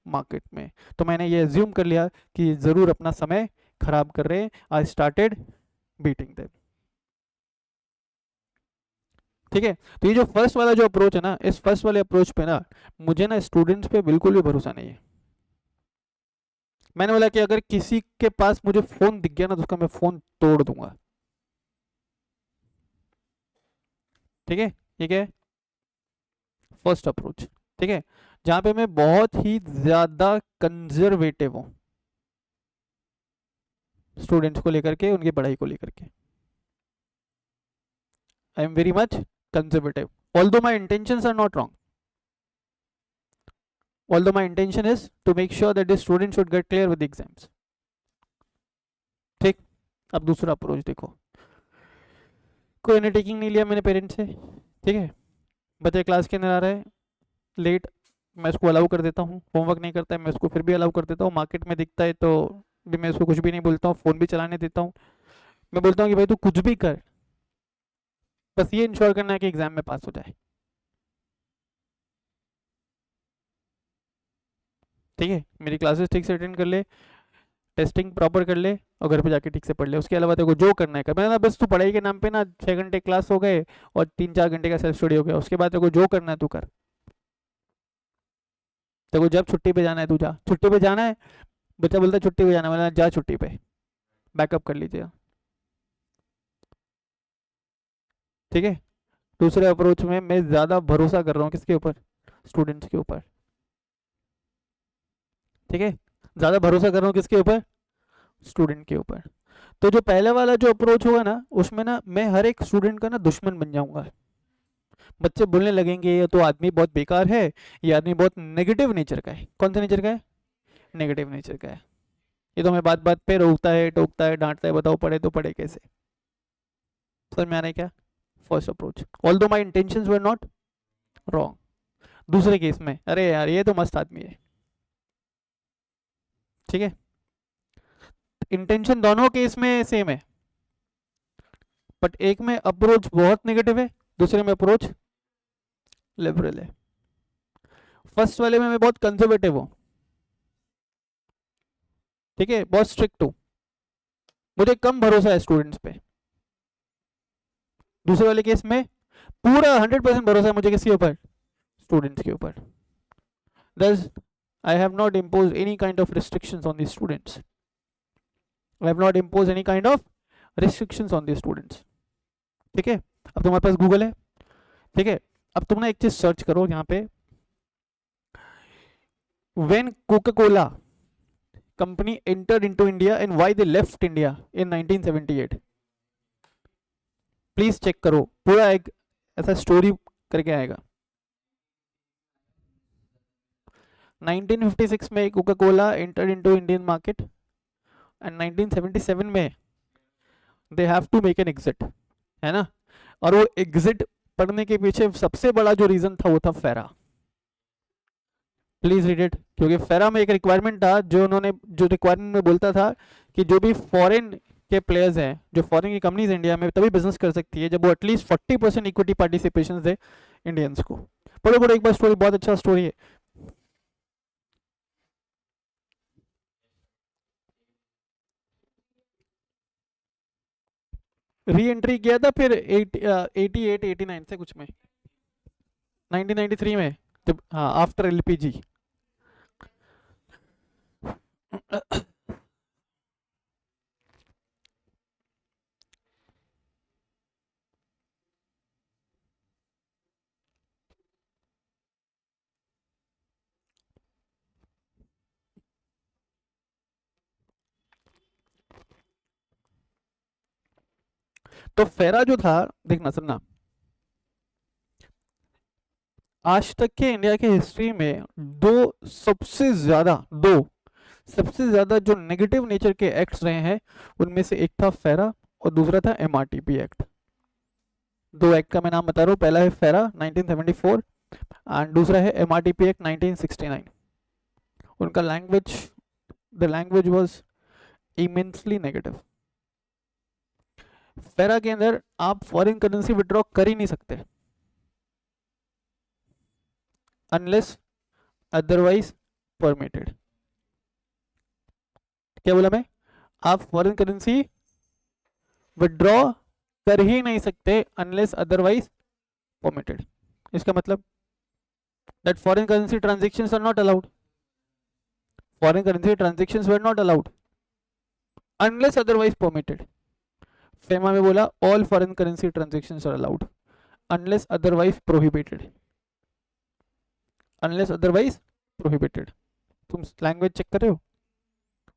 मार्केट में। तो मैंने ये एज्यूम कर लिया कि ज़रूर अपना समय खराब कर रहे हैं, आई स्टार्टेड बीटिंग देम। ठीक है, तो ये जो फर्स्ट वाला जो अप्रोच है ना, इस फर्स्ट वाले अप्रोच पे ना मुझे ना स्टूडेंट्स पे बिल्कुल भी भरोसा नहीं है। मैंने बोला कि अगर किसी के पास मुझे फोन दिख गया ना तो उसका मैं फोन तोड़ दूंगा। ठीक है, ठीक है, फर्स्ट अप्रोच। ठीक है, जहां पे मैं बहुत ही ज्यादा कंजर्वेटिव हूँ स्टूडेंट्स को लेकर के, उनकी पढ़ाई को लेकर के। I am very much conservative, although my intentions are not wrong, although my intention is to make sure that the student should get clear with the exams. ठीक, अब दूसरा अप्रोच देखो, कोई अंडरटेकिंग नहीं लिया मैंने पेरेंट्स से। ठीक है, बच्चे क्लास के अंदर आ रहे हैं लेट, मैं उसको अलाउ कर देता हूँ, होमवर्क नहीं करता है मैं उसको फिर भी अलाउ कर देता हूँ, मार्केट में दिखता है तो भी मैं उसको कुछ भी नहीं बोलता हूँ, फ़ोन भी चलाने देता हूँ। मैं बोलता हूँ कि भाई तू कुछ भी कर, बस ये इंश्योर करना है कि एग्जाम में पास हो जाए। ठीक है, मेरी क्लासेस ठीक से अटेंड कर ले, टेस्टिंग प्रॉपर कर ले और घर पे जाके ठीक से पढ़ ले, उसके अलावा तेरे को जो करना है कर। मैंने ना बस तू पढ़ाई के नाम पे ना 6 घंटे क्लास हो गए और 3-4 घंटे का सेल्फ स्टडी हो गया, उसके बाद तेरे को जो करना है तू कर। तेरे को जब छुट्टी पे जाना है तू जा, छुट्टी पे जाना है, बच्चा बोलता है छुट्टी पे जाना है, मैंने जा छुट्टी पे, बैकअप कर लीजिए। ठीक है, दूसरे अप्रोच में मैं ज़्यादा भरोसा कर रहा हूँ किसके ऊपर, स्टूडेंट्स के ऊपर। ठीक है, ज़्यादा भरोसा कर रहा हूँ किसके ऊपर, स्टूडेंट के ऊपर। तो जो पहले वाला जो अप्रोच होगा ना, उसमें ना मैं हर एक स्टूडेंट का ना दुश्मन बन जाऊंगा। बच्चे बोलने लगेंगे ये तो आदमी बहुत बेकार है, ये आदमी बहुत नेगेटिव नेचर का है। कौन सा नेचर का है, नेगेटिव नेचर का है, ये तो हमें बात बात पे रोकता है, टोकता है, डांटता है, बताओ पढ़े तो पढ़े कैसे। समझ में आ रहा है क्या, first approach, although my intentions were not wrong. दूसरे केस में अरे यार ये तो मस्त आदमी है। ठीक है, इंटेंशन दोनों केस में सेम है, बट एक में अप्रोच बहुत नेगेटिव है, दूसरे में अप्रोच लिबरल है। फर्स्ट वाले में मैं बहुत कंजर्वेटिव हूँ, ठीक है, बहुत स्ट्रिक्ट हूँ, मुझे कम भरोसा है स्टूडेंट्स पे। दूसरे वाले केस में पूरा 100% भरोसा है मुझे किसके ऊपर, स्टूडेंट्स के ऊपर. Thus, I have not imposed any kind of restrictions on the students. I have not imposed any kind of restrictions on the students. ठीक है. अब तुम्हारे पास गूगल है, ठीक है. अब तुम ना एक चीज सर्च करो यहाँ पे, when Coca-Cola company entered into India and why they left India in 1978. Please check करो, पूरा एक ऐसा स्टोरी करके आएगा. 1956 में Coca Cola entered into Indian market and 1977 में they have to make an exit, है ना. और वो एग्जिट पढ़ने के पीछे सबसे बड़ा जो रीजन था वो था फेरा. प्लीज रीड इट, क्योंकि फेरा में एक रिक्वायरमेंट था जो उन्होंने, जो रिक्वायरमेंट में बोलता था कि जो भी फॉरेन के प्लेयर्स हैं, जो फॉरेन की कंपनीज इंडिया में तभी बिजनेस कर सकती है जब वो एटलीस्ट 40% इक्विटी पार्टिसिपेशन दे इंडियंस को. पढ़ो पढ़ो एक बार स्टोरी, बहुत अच्छा स्टोरी है. री एंट्री किया था फिर 88 89 से कुछ में, 1993 में जब, हाँ, आफ्टर एलपीजी. तो फेरा जो था, देखना सुनना, आज तक के इंडिया के हिस्ट्री में सबसे ज्यादा जो नेगेटिव नेचर के एक्ट्स रहे हैं उनमें से एक था फेरा और दूसरा था एमआरटीपी एक्ट. दो एक्ट का मैं नाम बता रहा हूँ, पहला है फेरा 1974 एंड दूसरा है एमआरटीपी एक्ट 1969. उनका the language was immensely negative. फेरा के अंदर आप फॉरेन करेंसी विड्रॉ कर ही नहीं सकते अनलेस अदरवाइज परमिटेड. क्या बोला मैं, आप फॉरेन करेंसी विड्रॉ कर ही नहीं सकते अनलेस अदरवाइज परमिटेड. इसका मतलब that foreign currency transactions are not allowed. Foreign currency transactions were not allowed unless otherwise permitted. FEMA में बोला all foreign currency transactions are allowed unless otherwise prohibited. Unless otherwise prohibited. तुम language check कर रहे हो,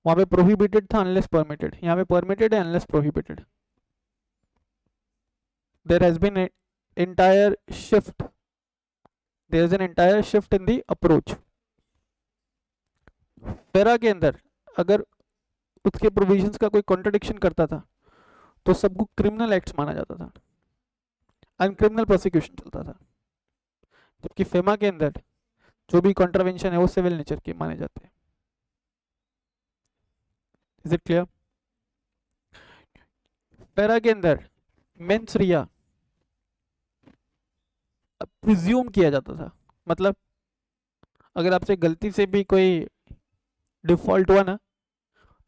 वहां पे prohibited था unless permitted, यहाँ पे परमिटेड है unless prohibited. There has been entire shift, there is an entire shift in the approach. FERA के अंदर अगर उसके प्रोविजंस का कोई कॉन्ट्रडिक्शन करता था तो सबको क्रिमिनल एक्ट्स माना जाता था एंड क्रिमिनल प्रोसिक्यूशन चलता था. जबकि फेमा के अंदर जो भी कॉन्ट्रवेंशन है वो सिविल नेचर के माने जाते हैं. Is it clear. फेरा के अंदर मेंस रिया प्रिज्यूम किया जाता था. मतलब अगर आपसे गलती से भी कोई डिफॉल्ट हुआ ना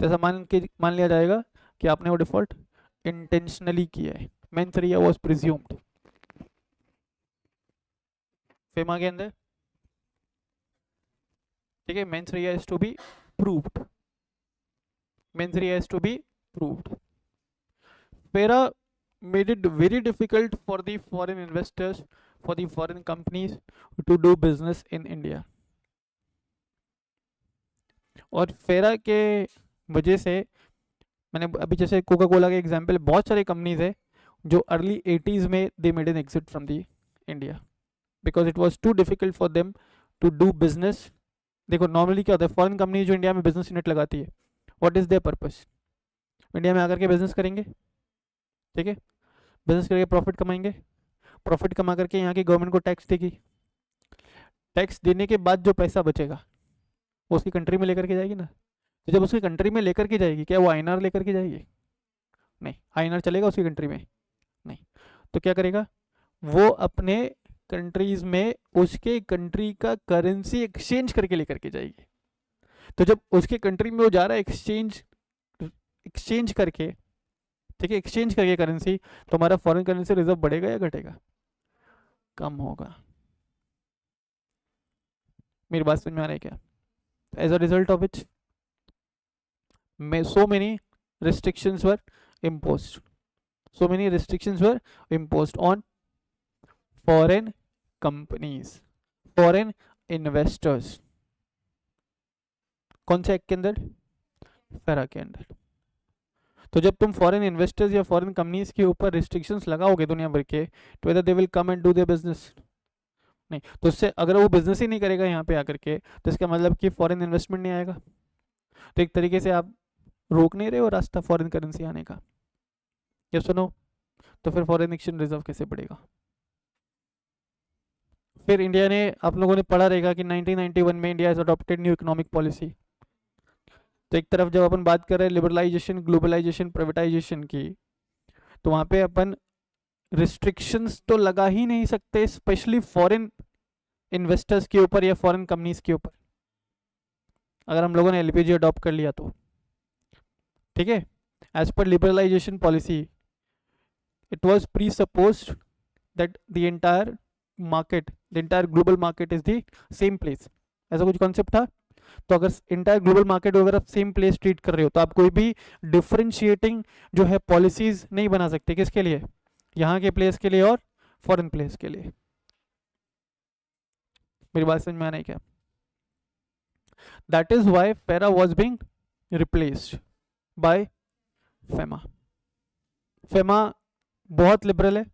तो ऐसा मान लिया जाएगा कि आपने वो डिफॉल्ट इंटेंशनली किया है. Mens rea was presumed. FEMA के अंदर, ठीक है, mens rea is to be proved. Mens rea is to be proved. FERA made it very difficult for the foreign investors, for the foreign companies to do business in India. और फेरा के वजह से मैंने अभी जैसे कोका कोला के example, बहुत सारे कंपनीज है जो अर्ली 80s में they made an exit from the India because it was too difficult for them to do business. देखो नॉर्मली क्या होता है, फॉरेन कंपनी जो इंडिया में बिजनेस यूनिट लगाती है, what is their purpose, India में आकर के बिजनेस करेंगे, ठीक है, बिजनेस करके प्रॉफिट कमाएंगे, प्रॉफिट कमा करके यहाँ की गवर्नमेंट को टैक्स देगी, टैक्स देने के बाद जो पैसा बचेगा वो उसकी कंट्री में लेकर के जाएगी ना. तो जब उसकी कंट्री में लेकर के जाएगी, क्या वो आईएनआर लेकर के जाएगी, नहीं, आईएनआर चलेगा उसकी कंट्री में नहीं. तो क्या करेगा वो, अपने कंट्रीज में उसके कंट्री का करेंसी एक्सचेंज करके लेकर के जाएगी. तो जब उसके कंट्री में वो जा रहा है एक्सचेंज करके ठीक है, एक्सचेंज करके करेंसी, तो हमारा फॉरेन करेंसी रिजर्व बढ़ेगा या घटेगा? कम होगा। मेरी बात समझ में आ रही है क्या? As a result of which so many restrictions were imposed. So many restrictions were imposed on foreign companies, foreign investors. कौन से एक्ट के अंदर? फेरा के अंदर। तो जब तुम फॉरेन इन्वेस्टर्स या फॉरेन कंपनीज के ऊपर रिस्ट्रिक्शंस लगाओगे दुनिया भर के, तो whether they will come and do their business? नहीं, तो उससे अगर वो बिजनेस ही नहीं करेगा यहाँ पे आकर के, तो इसका मतलब कि फॉरेन इन्वेस्टमेंट नहीं आएगा। तो एक तरीके से आप रोक नहीं रहे हो रास्ता फॉरेन करेंसी आने का। ये सुनो, तो फिर फॉरेन एक्सचेंज रिजर्व कैसे बढ़ेगा? फिर इंडिया ने, आप लोगों ने पढ़ा रहेगा कि 1991 में India has adopted new economic policy. तो एक तरफ जब अपन बात कर रहे हैं लिबरलाइजेशन, ग्लोबलाइजेशन, प्राइवेटाइजेशन की, तो वहां पे अपन रिस्ट्रिक्शंस तो लगा ही नहीं सकते, स्पेशली फॉरेन इन्वेस्टर्स के ऊपर या फॉरेन कंपनीज के ऊपर, अगर हम लोगों ने एलपीजी अडॉप्ट कर लिया तो। ठीक है, as per liberalisation policy it was presuppose that the entire market, the entire global market is the same place, ऐसा कुछ कॉन्सेप्ट था। तो अगर इंटायर ग्लोबल मार्केट को अगर आप सेम प्लेस ट्रीट कर रहे हो, तो आप कोई भी डिफरेंशिएटिंग जो है पॉलिसीज नहीं बना सकते। किसके लिए? यहाँ के प्लेस के लिए और फॉरेन प्लेस के लिए। मेरी बात समझ में आ रही है क्या? दैट इज वाई फेरा was being replaced by FEMA. FEMA बहुत लिबरल है।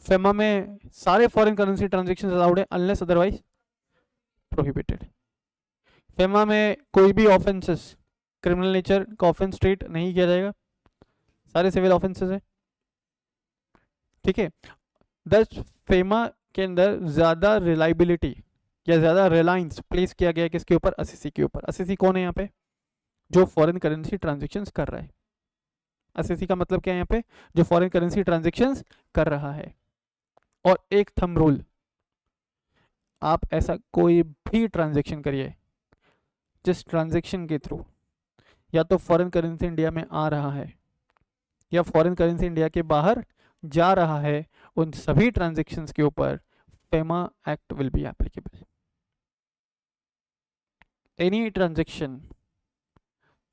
फेमा में सारे फॉरेन करेंसी ट्रांजेक्शन अलाउड है अनलेस अदरवाइज प्रोहिबिटेड। फेमा में कोई भी ऑफेंसेस क्रिमिनल नेचर का ऑफेंस ट्रीट नहीं किया जाएगा, सारे सिविल ऑफेंसेस है। ठीक है, दस फेमा के अंदर ज्यादा रिलायबिलिटी या ज्यादा रिलायंस प्लेस किया गया किसके ऊपर? एसईसी के ऊपर। एसईसी कौन है यहाँ पे? जो फॉरेन करेंसी ट्रांजेक्शन्स कर रहा है। एसईसी का मतलब क्या है यहाँ पे? जो फॉरेन करेंसी ट्रांजेक्शन्स कर रहा है। और एक थंब रूल, आप ऐसा कोई भी ट्रांजेक्शन करिए जिस ट्रांजेक्शन के थ्रू या तो फॉरेन करेंसी इंडिया में आ रहा है या फॉरेन करेंसी इंडिया के बाहर जा रहा है, उन सभी ट्रांजेक्शन्स के ऊपर FEMA act will be applicable. Any transaction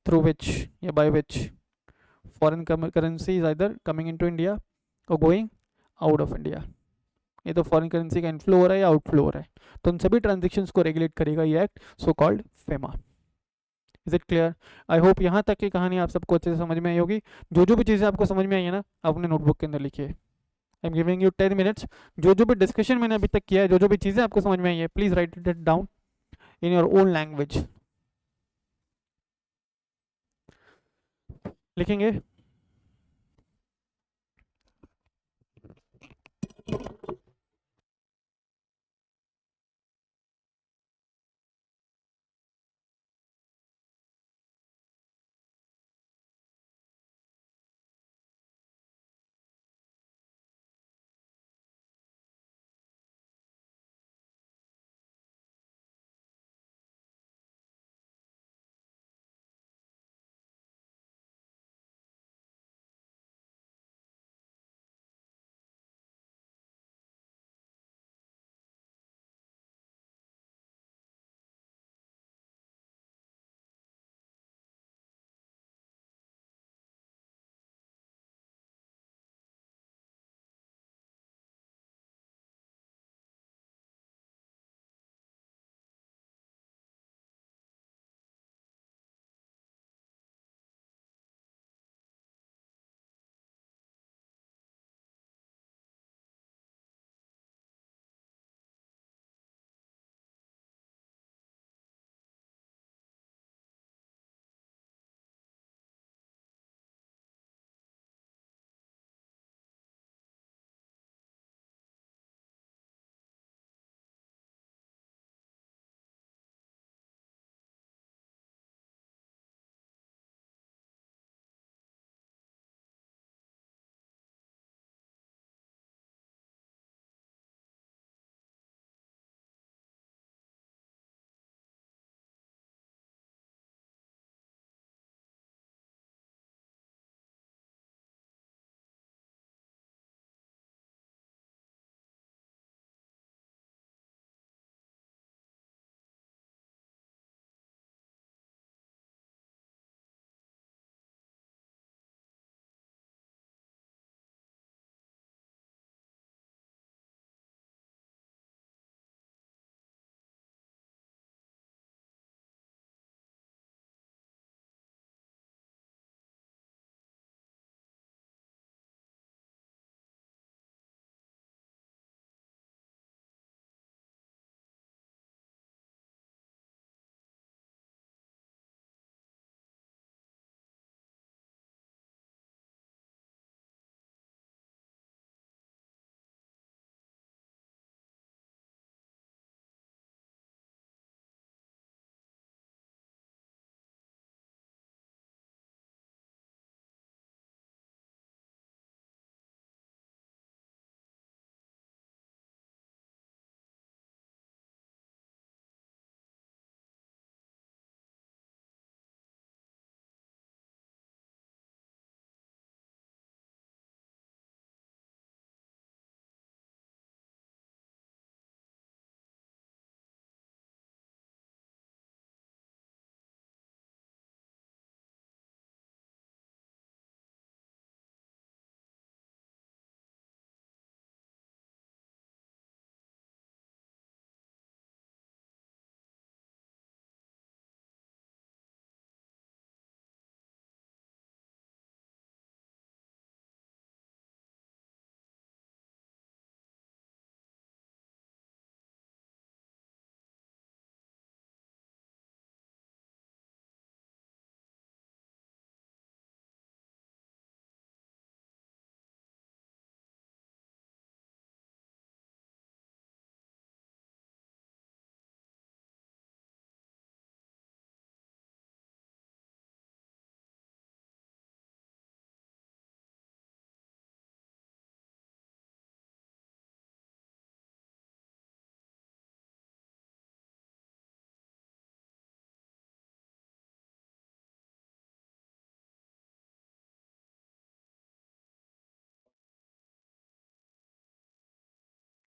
through which या by which foreign currency is either coming into India or going out of India, ये तो फॉरेन करेंसी का इनफ्लो हो रहा है या आउटफ्लो हो रहा है, तो उन सभी ट्रांजेक्शन्स को रेगुलेट करेगा ये act, so called FEMA. Is it clear? I hope यहाँ तक की कहानी आप सबको अच्छे से समझ में आई होगी। जो जो भी चीज़ें आपको समझ में आई है ना, आप अपने नोटबुक के अंदर लिखिए। I am giving you 10 minutes। जो जो भी डिस्कशन मैंने अभी तक किया है, जो जो भी चीज़ें आपको समझ में आई है, please right it down in your own language. लिखेंगे?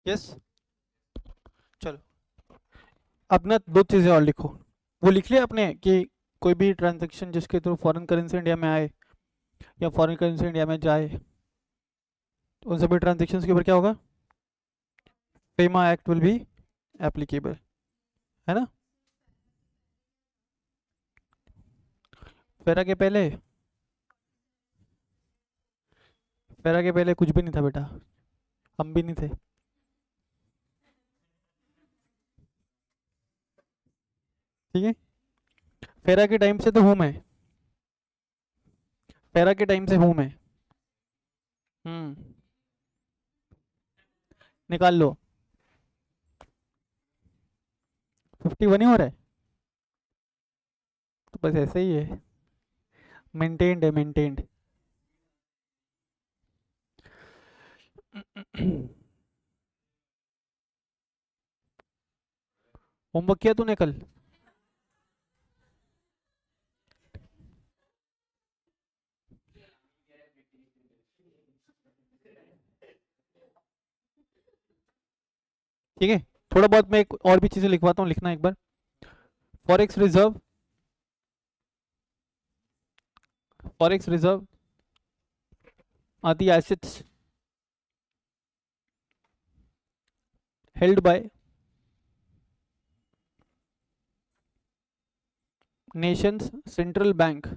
यस, चलो अब ना दो चीज़ें और लिखो। वो लिख लिया आपने कि कोई भी ट्रांजैक्शन जिसके थ्रू फॉरेन करेंसी इंडिया में आए या फॉरेन करेंसी इंडिया में जाए, उन सभी ट्रांजेक्शन के ऊपर क्या होगा, FEMA act will be applicable, है ना। फेरा के पहले, फेरा के पहले कुछ भी नहीं था बेटा, हम भी नहीं थे। ठीक है, फेरा के टाइम से तो हूँ मैं, फेरा के टाइम से हूँ मैं। हम्म, निकाल लो। 51 ही हो रहा है, तो बस ऐसे ही है, मेंटेन्ड है, मेंटेन्ड। होमवर्क किया तूने कल? ठीक है, थोड़ा बहुत मैं एक और भी चीजें लिखवाता हूँ, लिखना एक बार। Forex reserve, forex reserve are the assets held by nation's central bank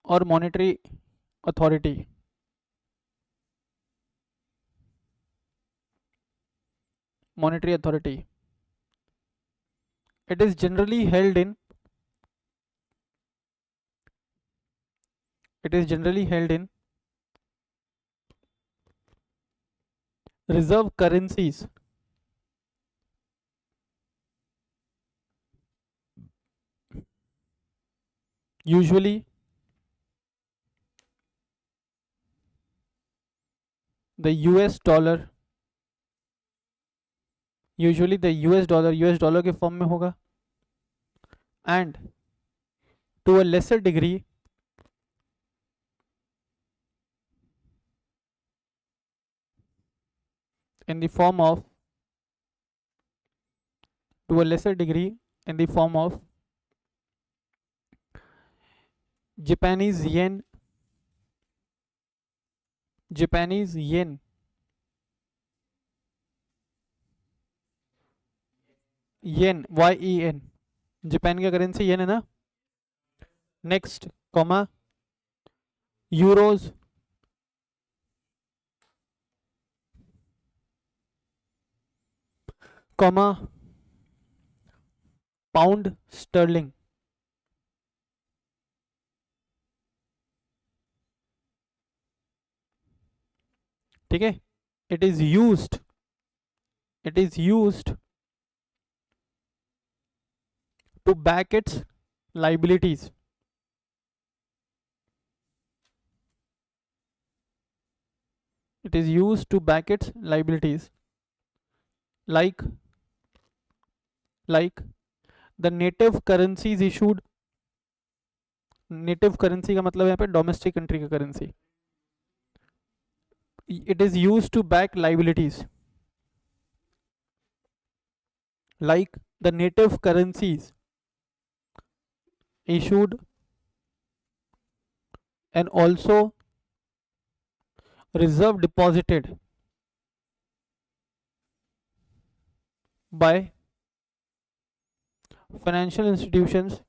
or monetary authority. Monetary authority. It is generally held in, it is generally held in reserve currencies, usually the US dollar, usually the US dollar के form में होगा, and to a lesser degree in the form of, to a lesser degree in the form of Japanese yen, Japanese yen, yen, YEN, Japan का currency yen है ना। Next comma euros, comma pound sterling. ठीक है, it is used, it is used to back its liabilities, it is used to back its liabilities, like the native currencies issued, native currency का मतलब यहाँ पे domestic country का currency, it is used to back liabilities like the native currencies issued and also reserve deposited by financial institutions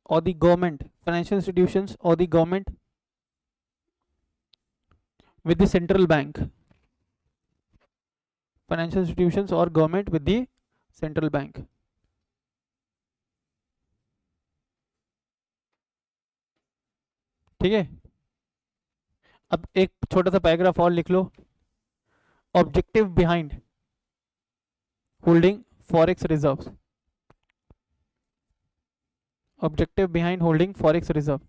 or the government, financial institutions or the government with the central bank, financial institutions or government with the central bank। ठीक है, अब एक छोटा सा paragraph और लिख लो। Objective behind holding forex reserves, objective behind holding forex reserve.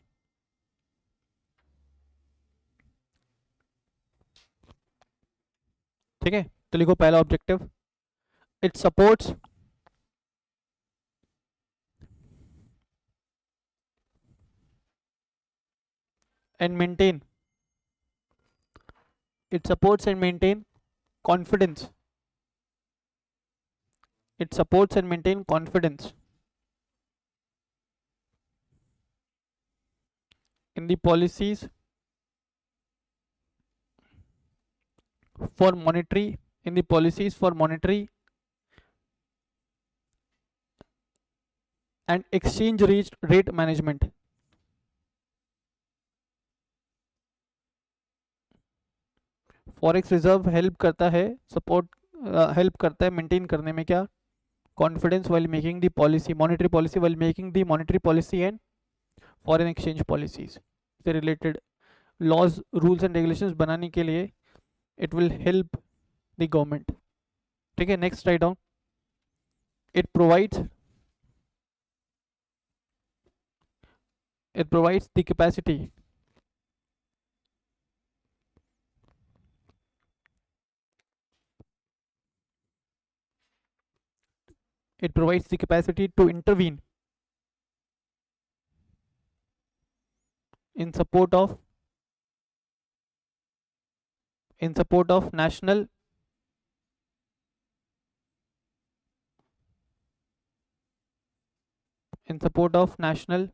ठीक है, तो लिखो पहला objective, it supports, and maintain, it supports and maintain confidence, it supports and maintain confidence in the policies for monetary, in the policies for monetary and exchange rate management. Forex reserve help करता है, support help करता है maintain करने में क्या, confidence while making the policy, monetary policy while making the monetary policy and foreign exchange policies से related laws rules and regulations बनाने के लिए it will help the government. ठीक है, next write down, it provides, it provides the capacity, it provides the capacity to intervene in support of, in support of national, in support of national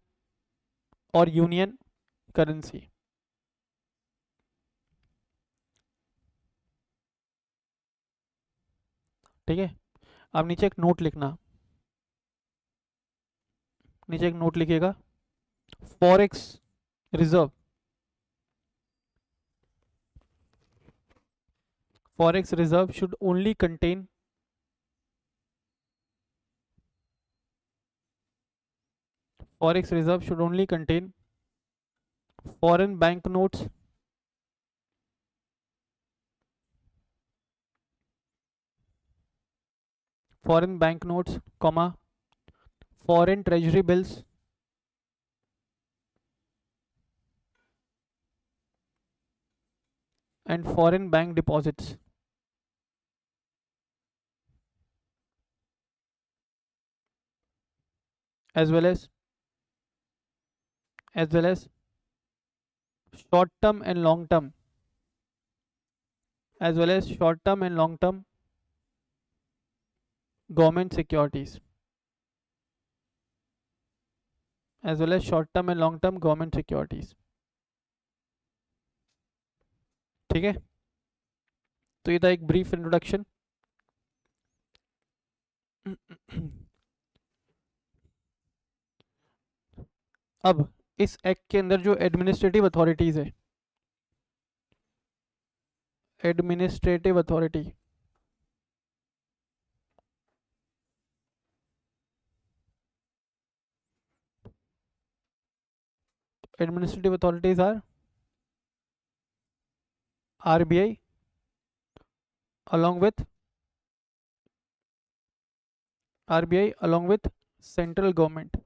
और union currency. ठीक है, अब नीचे एक note लिखना, नीचे एक नोट लिखिएगा, forex reserve, forex reserve should only contain, forex reserve should only contain foreign bank notes, foreign bank notes, comma foreign treasury bills and foreign bank deposits, as well as short term and long term, as well as short term and long term government securities, as well as short term and long term government securities। ठीक है, तो ये था एक brief introduction. अब इस act के अंदर जो एडमिनिस्ट्रेटिव अथॉरिटीज है, administrative authority, administrative authorities are RBI along with central government।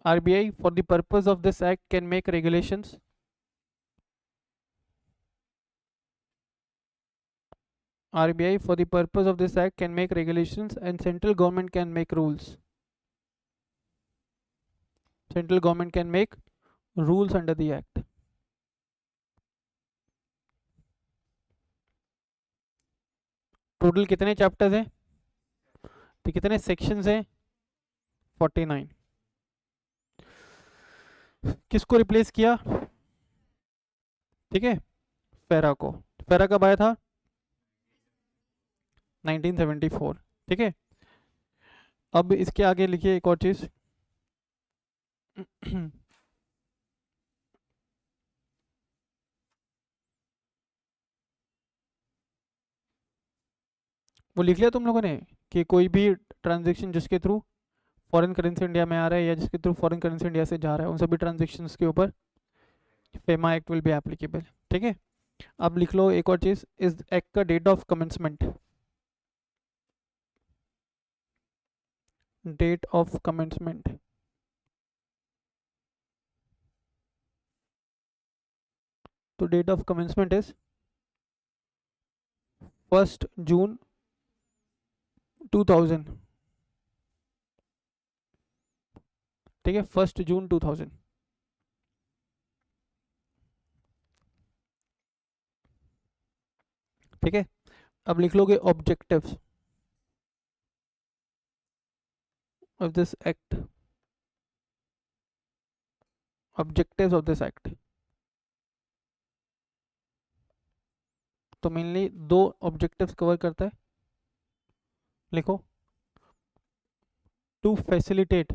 RBI for the purpose of this act can make regulations, RBI for the purpose of this act can make regulations and central government can make rules, central government can make rules under the act। Total कितने chapters हैं, तो कितने sections हैं, 49। किसको replace किया, ठीक है, फेरा को। फेरा कब आया था, 1974। ठीक है, अब इसके आगे लिखिए एक और चीज, वो लिख लिया तुम लोगों ने कि कोई भी ट्रांजेक्शन जिसके थ्रू फॉरेन करेंसी इंडिया में आ रहा है या जिसके थ्रू फॉरेन करेंसी इंडिया से जा रहा है, उन सभी ट्रांजेक्शन्स के ऊपर FEMA act will be applicable. ठीक है, अब लिख लो एक और चीज, इस एक्ट का date of commencement, date of commencement, तो date of commencement is 1 June 2000। ठीक है, 1 जून 2000। ठीक है, अब लिख लोगे objectives of this act, objectives of this act. तो मेनली दो ऑब्जेक्टिव्स कवर करता है, लिखो टू फैसिलिटेट,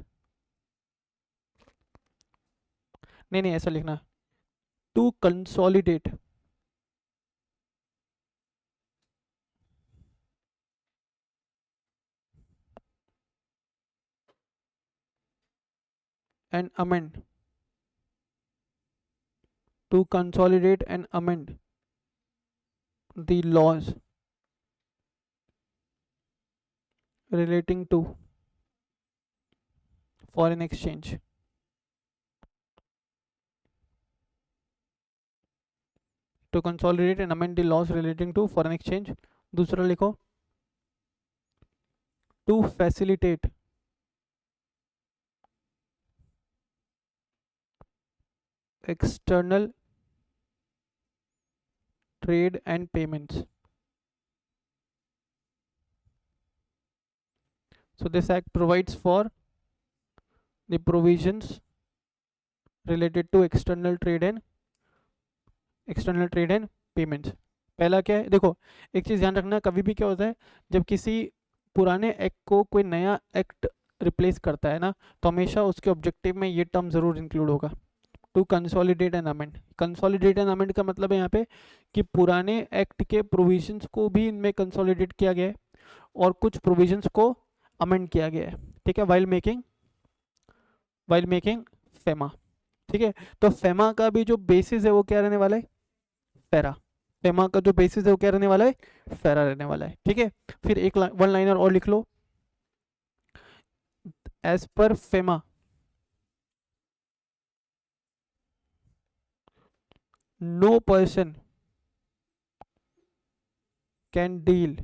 नहीं ऐसा लिखना, to consolidate and amend, to consolidate and amend the laws relating to foreign exchange, to consolidate and amend the laws relating to foreign exchange। दूसरा लिखो to facilitate external trade and payments। So this act provides for the provisions related to external trade and payments। पहला क्या है, देखो एक चीज ध्यान रखना, कभी भी क्या होता है जब किसी पुराने एक्ट को कोई नया एक्ट रिप्लेस करता है ना, तो हमेशा उसके ऑब्जेक्टिव में ये टर्म जरूर इंक्लूड होगा, to consolidate and amend. Consolidate and amend का मतलब है यहाँ पे कि पुराने एक्ट के प्रोविजंस को भी इनमें कंसोलिडेट किया गया है और कुछ प्रोविजंस को अमेंड किया गया है, ठीक है, वाइल मेकिंग फेमा। ठीक है, तो फेमा का भी जो बेसिस है वो क्या रहने वाला है, फेरा। फेमा का जो बेसिस है वो क्या रहने वाला है, फेरा रहने वाला है। ठीक है, फिर एक वन लाइनर और लिख लो, एज पर FEMA no person can deal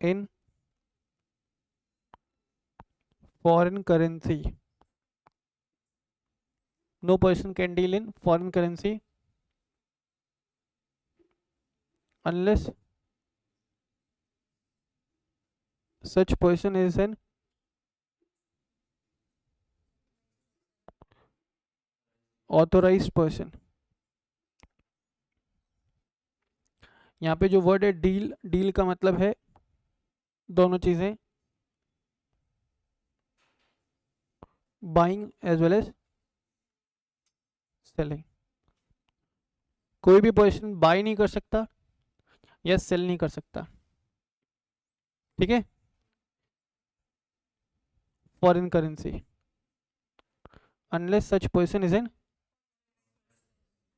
in foreign currency, no person can deal in foreign currency unless such person is an authorized person। यहाँ पे जो वर्ड है डील, डील का मतलब है दोनों चीजें, buying as well as selling. कोई भी पर्सन बाय नहीं कर सकता या सेल नहीं कर सकता, ठीक है, foreign currency unless such person is an.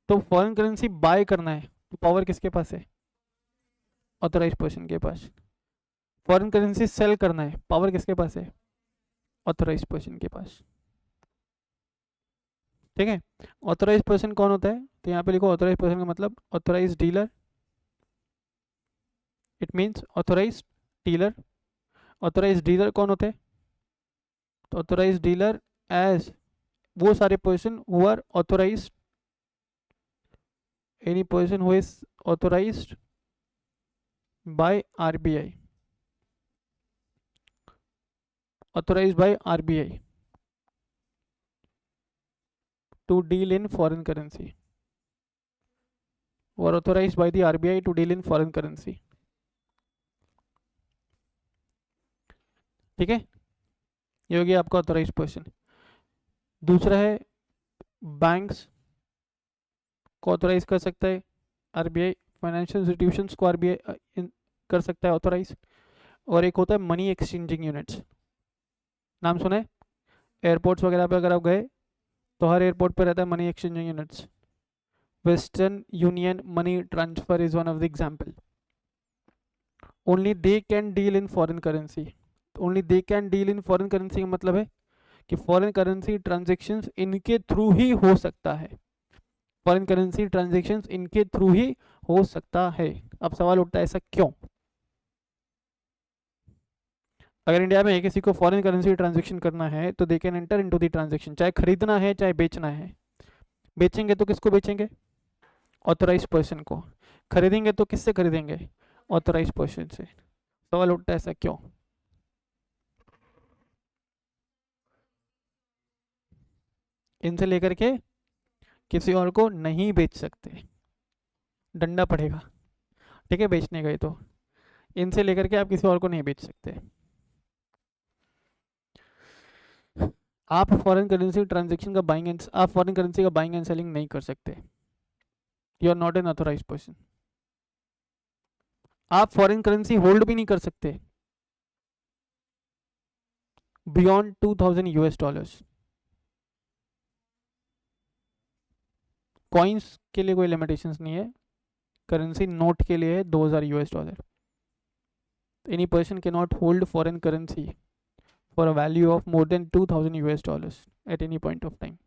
तो फॉरेन करेंसी बाय करना है तो पावर किसके पास है, ऑथराइज्ड पर्सन के पास। फॉरेन करेंसी सेल करना है, पावर किसके पास है, ऑथराइज्ड पर्सन के पास। ठीक है, ऑथराइज्ड पर्सन कौन होता है, तो यहाँ पे लिखो ऑथराइज्ड पर्सन का मतलब authorised dealer, it means authorised dealer. Authorised dealer कौन होते हैं, तो ऑथराइज्ड डीलर एज वो सारे person who are authorised, any person who is authorised by RBI, authorized by RBI to deal in foreign currency or authorized by the RBI to deal in foreign currency। ठीक है, ये हो गया आपका authorised person. दूसरा है banks को authorise कर सकता है आरबीआई, फाइनेंशियल इंस्टीट्यूशंस को आरबीआई कर सकता है ऑथराइज। और एक होता है मनी एक्सचेंजिंग यूनिट्स, नाम सुना है, एयरपोर्ट्स वगैरह पे अगर आप गए तो हर एयरपोर्ट पे रहता है money exchanging units. Western union money transfer is one of the example. Only they can deal in foreign currency, only they can deal in foreign currency का मतलब है कि फॉरेन करेंसी ट्रांजेक्शन्स इनके थ्रू ही हो सकता है, फॉरेन करेंसी ट्रांजेक्शन्स इनके through ही हो सकता है। अब सवाल उठता है ऐसा क्यों, अगर इंडिया में किसी को फॉरेन करेंसी ट्रांजेक्शन करना है तो they can enter into the transaction, चाहे खरीदना है चाहे बेचना है। बेचेंगे तो किसको बेचेंगे, ऑथराइज्ड पर्सन को। खरीदेंगे तो किससे खरीदेंगे? ऑथराइज पर्सन से। सवाल उठता है ऐसा क्यों? इनसे लेकर के किसी और को नहीं बेच सकते, डंडा पड़ेगा। ठीक है, बेचने गए तो इनसे लेकर के आप किसी और को नहीं बेच सकते। आप फॉरेन करेंसी ट्रांजेक्शन का बाइंग एंड आप फॉरेन करेंसी का बाइंग एंड सेलिंग नहीं कर सकते। You are not an authorise person. आप फॉरेन करेंसी होल्ड भी नहीं कर सकते बियॉन्ड $2000। कॉइन्स के लिए कोई लिमिटेशंस नहीं है, करेंसी नोट के लिए है $2000। Any person can not hold foreign currency for a value of more than $2000 at any point of time.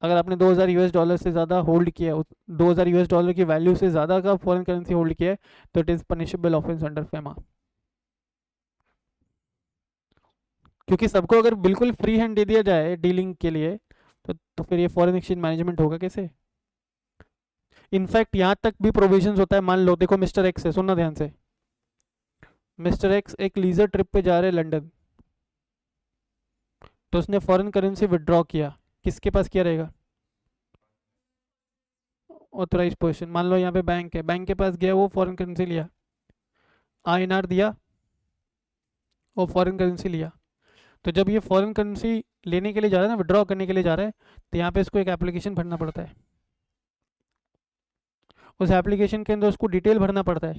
अगर आपने $2000 से ज़्यादा होल्ड किया, $2000 की वैल्यू से ज़्यादा का फॉरेन करेंसी होल्ड किया है, तो it is punishable offence under FEMA. क्योंकि सबको अगर बिल्कुल फ्री हैंड दे दिया जाए डीलिंग के लिए, तो फिर ये फॉरेन एक्सचेंज मैनेजमेंट होगा कैसे? इनफैक्ट यहाँ तक भी प्रोविजंस होता है। मान लो, देखो मिस्टर एक्स है, सुनना ध्यान से। मिस्टर एक्स एक लीजर ट्रिप पे जा रहे हैं लंदन, तो उसने फॉरेन करेंसी विड्रॉ किया, किसके पास किया रहेगा? Authorise person. मान लो यहाँ पे बैंक है, बैंक के पास गया, वो फॉरेन करेंसी लिया, INR दिया और फॉरेन करेंसी लिया। तो जब ये फॉरेन करेंसी लेने के लिए जा रहा है ना, विड्रॉ करने के लिए जा रहा है, तो यहाँ पे इसको एक एप्लीकेशन भरना पड़ता है। उस एप्लीकेशन के अंदर उसको डिटेल भरना पड़ता है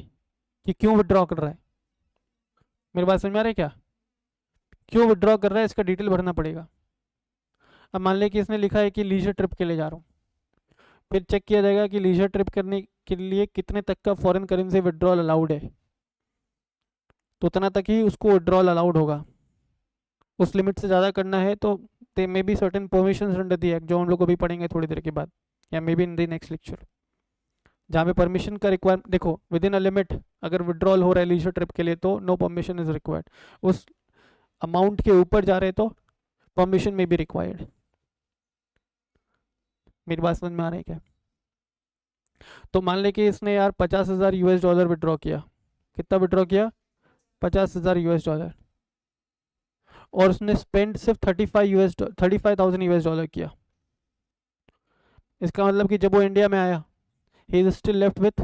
कि क्यों विड्रॉ कर रहा है। मेरी बात समझ में आ रही है क्या? क्यों विड्रॉ कर रहा है, इसका डिटेल भरना पड़ेगा। अब मान लें कि इसने लिखा है कि लीजर ट्रिप के लिए जा रहा हूँ, फिर चेक किया जाएगा कि लीजर ट्रिप करने के लिए कितने तक का फॉरेन करेंसी विड्रॉल अलाउड है, तो उतना तक ही उसको विड्रॉल अलाउड होगा। उस लिमिट से ज़्यादा करना है तो they may be certain permissions under the act, जो हम लोग अभी पढ़ेंगे थोड़ी देर के बाद, या may be in the next lecture, जहाँ पे परमिशन का रिक्वायरमेंट देखो, विद इन अ लिमिट अगर विड्रॉल हो रहा है लीजर ट्रिप के लिए तो नो परमिशन इज रिक्वायर्ड। उस अमाउंट के ऊपर जा रहे तो परमिशन में भी रिक्वायर्ड। मेरी बात समझ में आ रही है क्या? तो मान ले कि इसने यार $50,000 विड्रॉ किया। कितना विड्रॉ किया? $50,000। और उसने स्पेंड सिर्फ 35,000 किया। इसका मतलब कि जब वो इंडिया में आया, he is still left with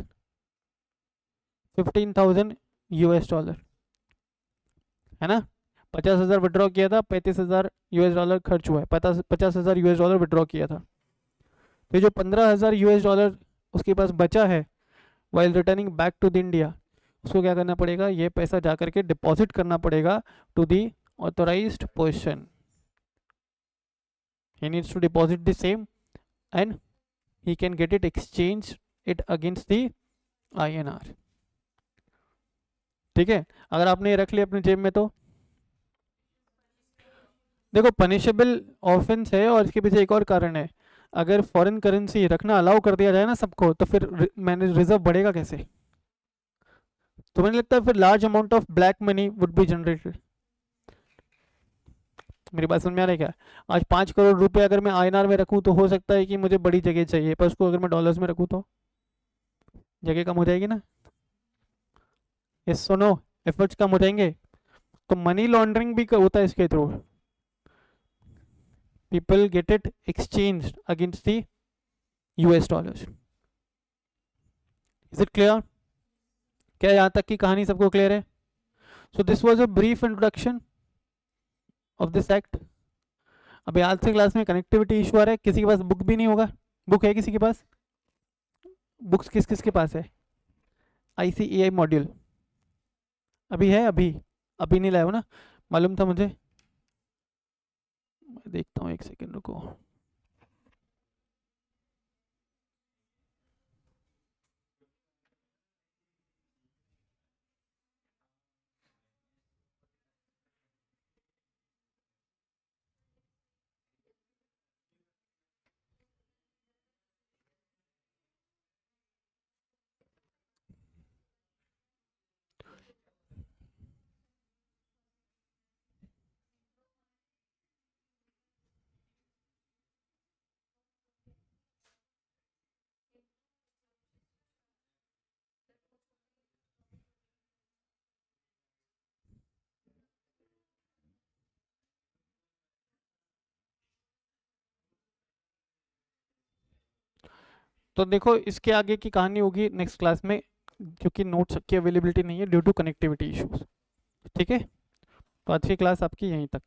$15,000, है ना? 50,000 विड्रॉ किया था, $35,000 खर्च हुआ है, 50,000 विड्रॉ किया था। तो जो $15,000 उसके पास बचा है while returning back to the India, उसको क्या करना पड़ेगा? ये पैसा जा करके डिपॉजिट करना पड़ेगा to the authorised person. He needs to deposit the same and he can get it exchange it against the INR। ठीक है, अगर आपने ये रख लिया अपने जेब में तो देखो पनिशेबल ऑफेंस है, और इसके पीछे एक और कारण है। अगर फॉरेन करेंसी रखना अलाउ कर दिया जाए ना सबको, तो फिर मैनेज रिजर्व बढ़ेगा कैसे? तो मुझे लगता है फिर large amount of black money would be generated. मेरी बात समझ में आ रही है क्या? आज 5 करोड़ रुपए अगर मैं INR में रखूँ तो हो सकता है कि मुझे बड़ी जगह चाहिए, पर उसको अगर मैं डॉलर्स में रखूँ तो जगह कम हो जाएगी ना? ये सुनो, एफर्ट्स कम हो जाएंगे। तो मनी लॉन्ड्रिंग भी होता है इसके through. People get it exchange against the US dollars. Is it clear? क्या यहाँ तक की कहानी सबको क्लियर है? So this was a brief introduction of this act. अभी आज से क्लास में कनेक्टिविटी इशू आ रहा है, किसी के पास बुक भी नहीं होगा? बुक है किसी के पास? बुक्स किस किस के पास है? ICAI मॉड्यूल अभी है? अभी अभी नहीं लाया हो ना, मालूम था मुझे। मैं देखता हूँ, एक सेकेंड रुको। तो देखो इसके आगे की कहानी होगी नेक्स्ट क्लास में, क्योंकि नोट्स की अवेलेबिलिटी नहीं है ड्यू टू कनेक्टिविटी इश्यूज। ठीक है, तो आज की क्लास आपकी यहीं तक।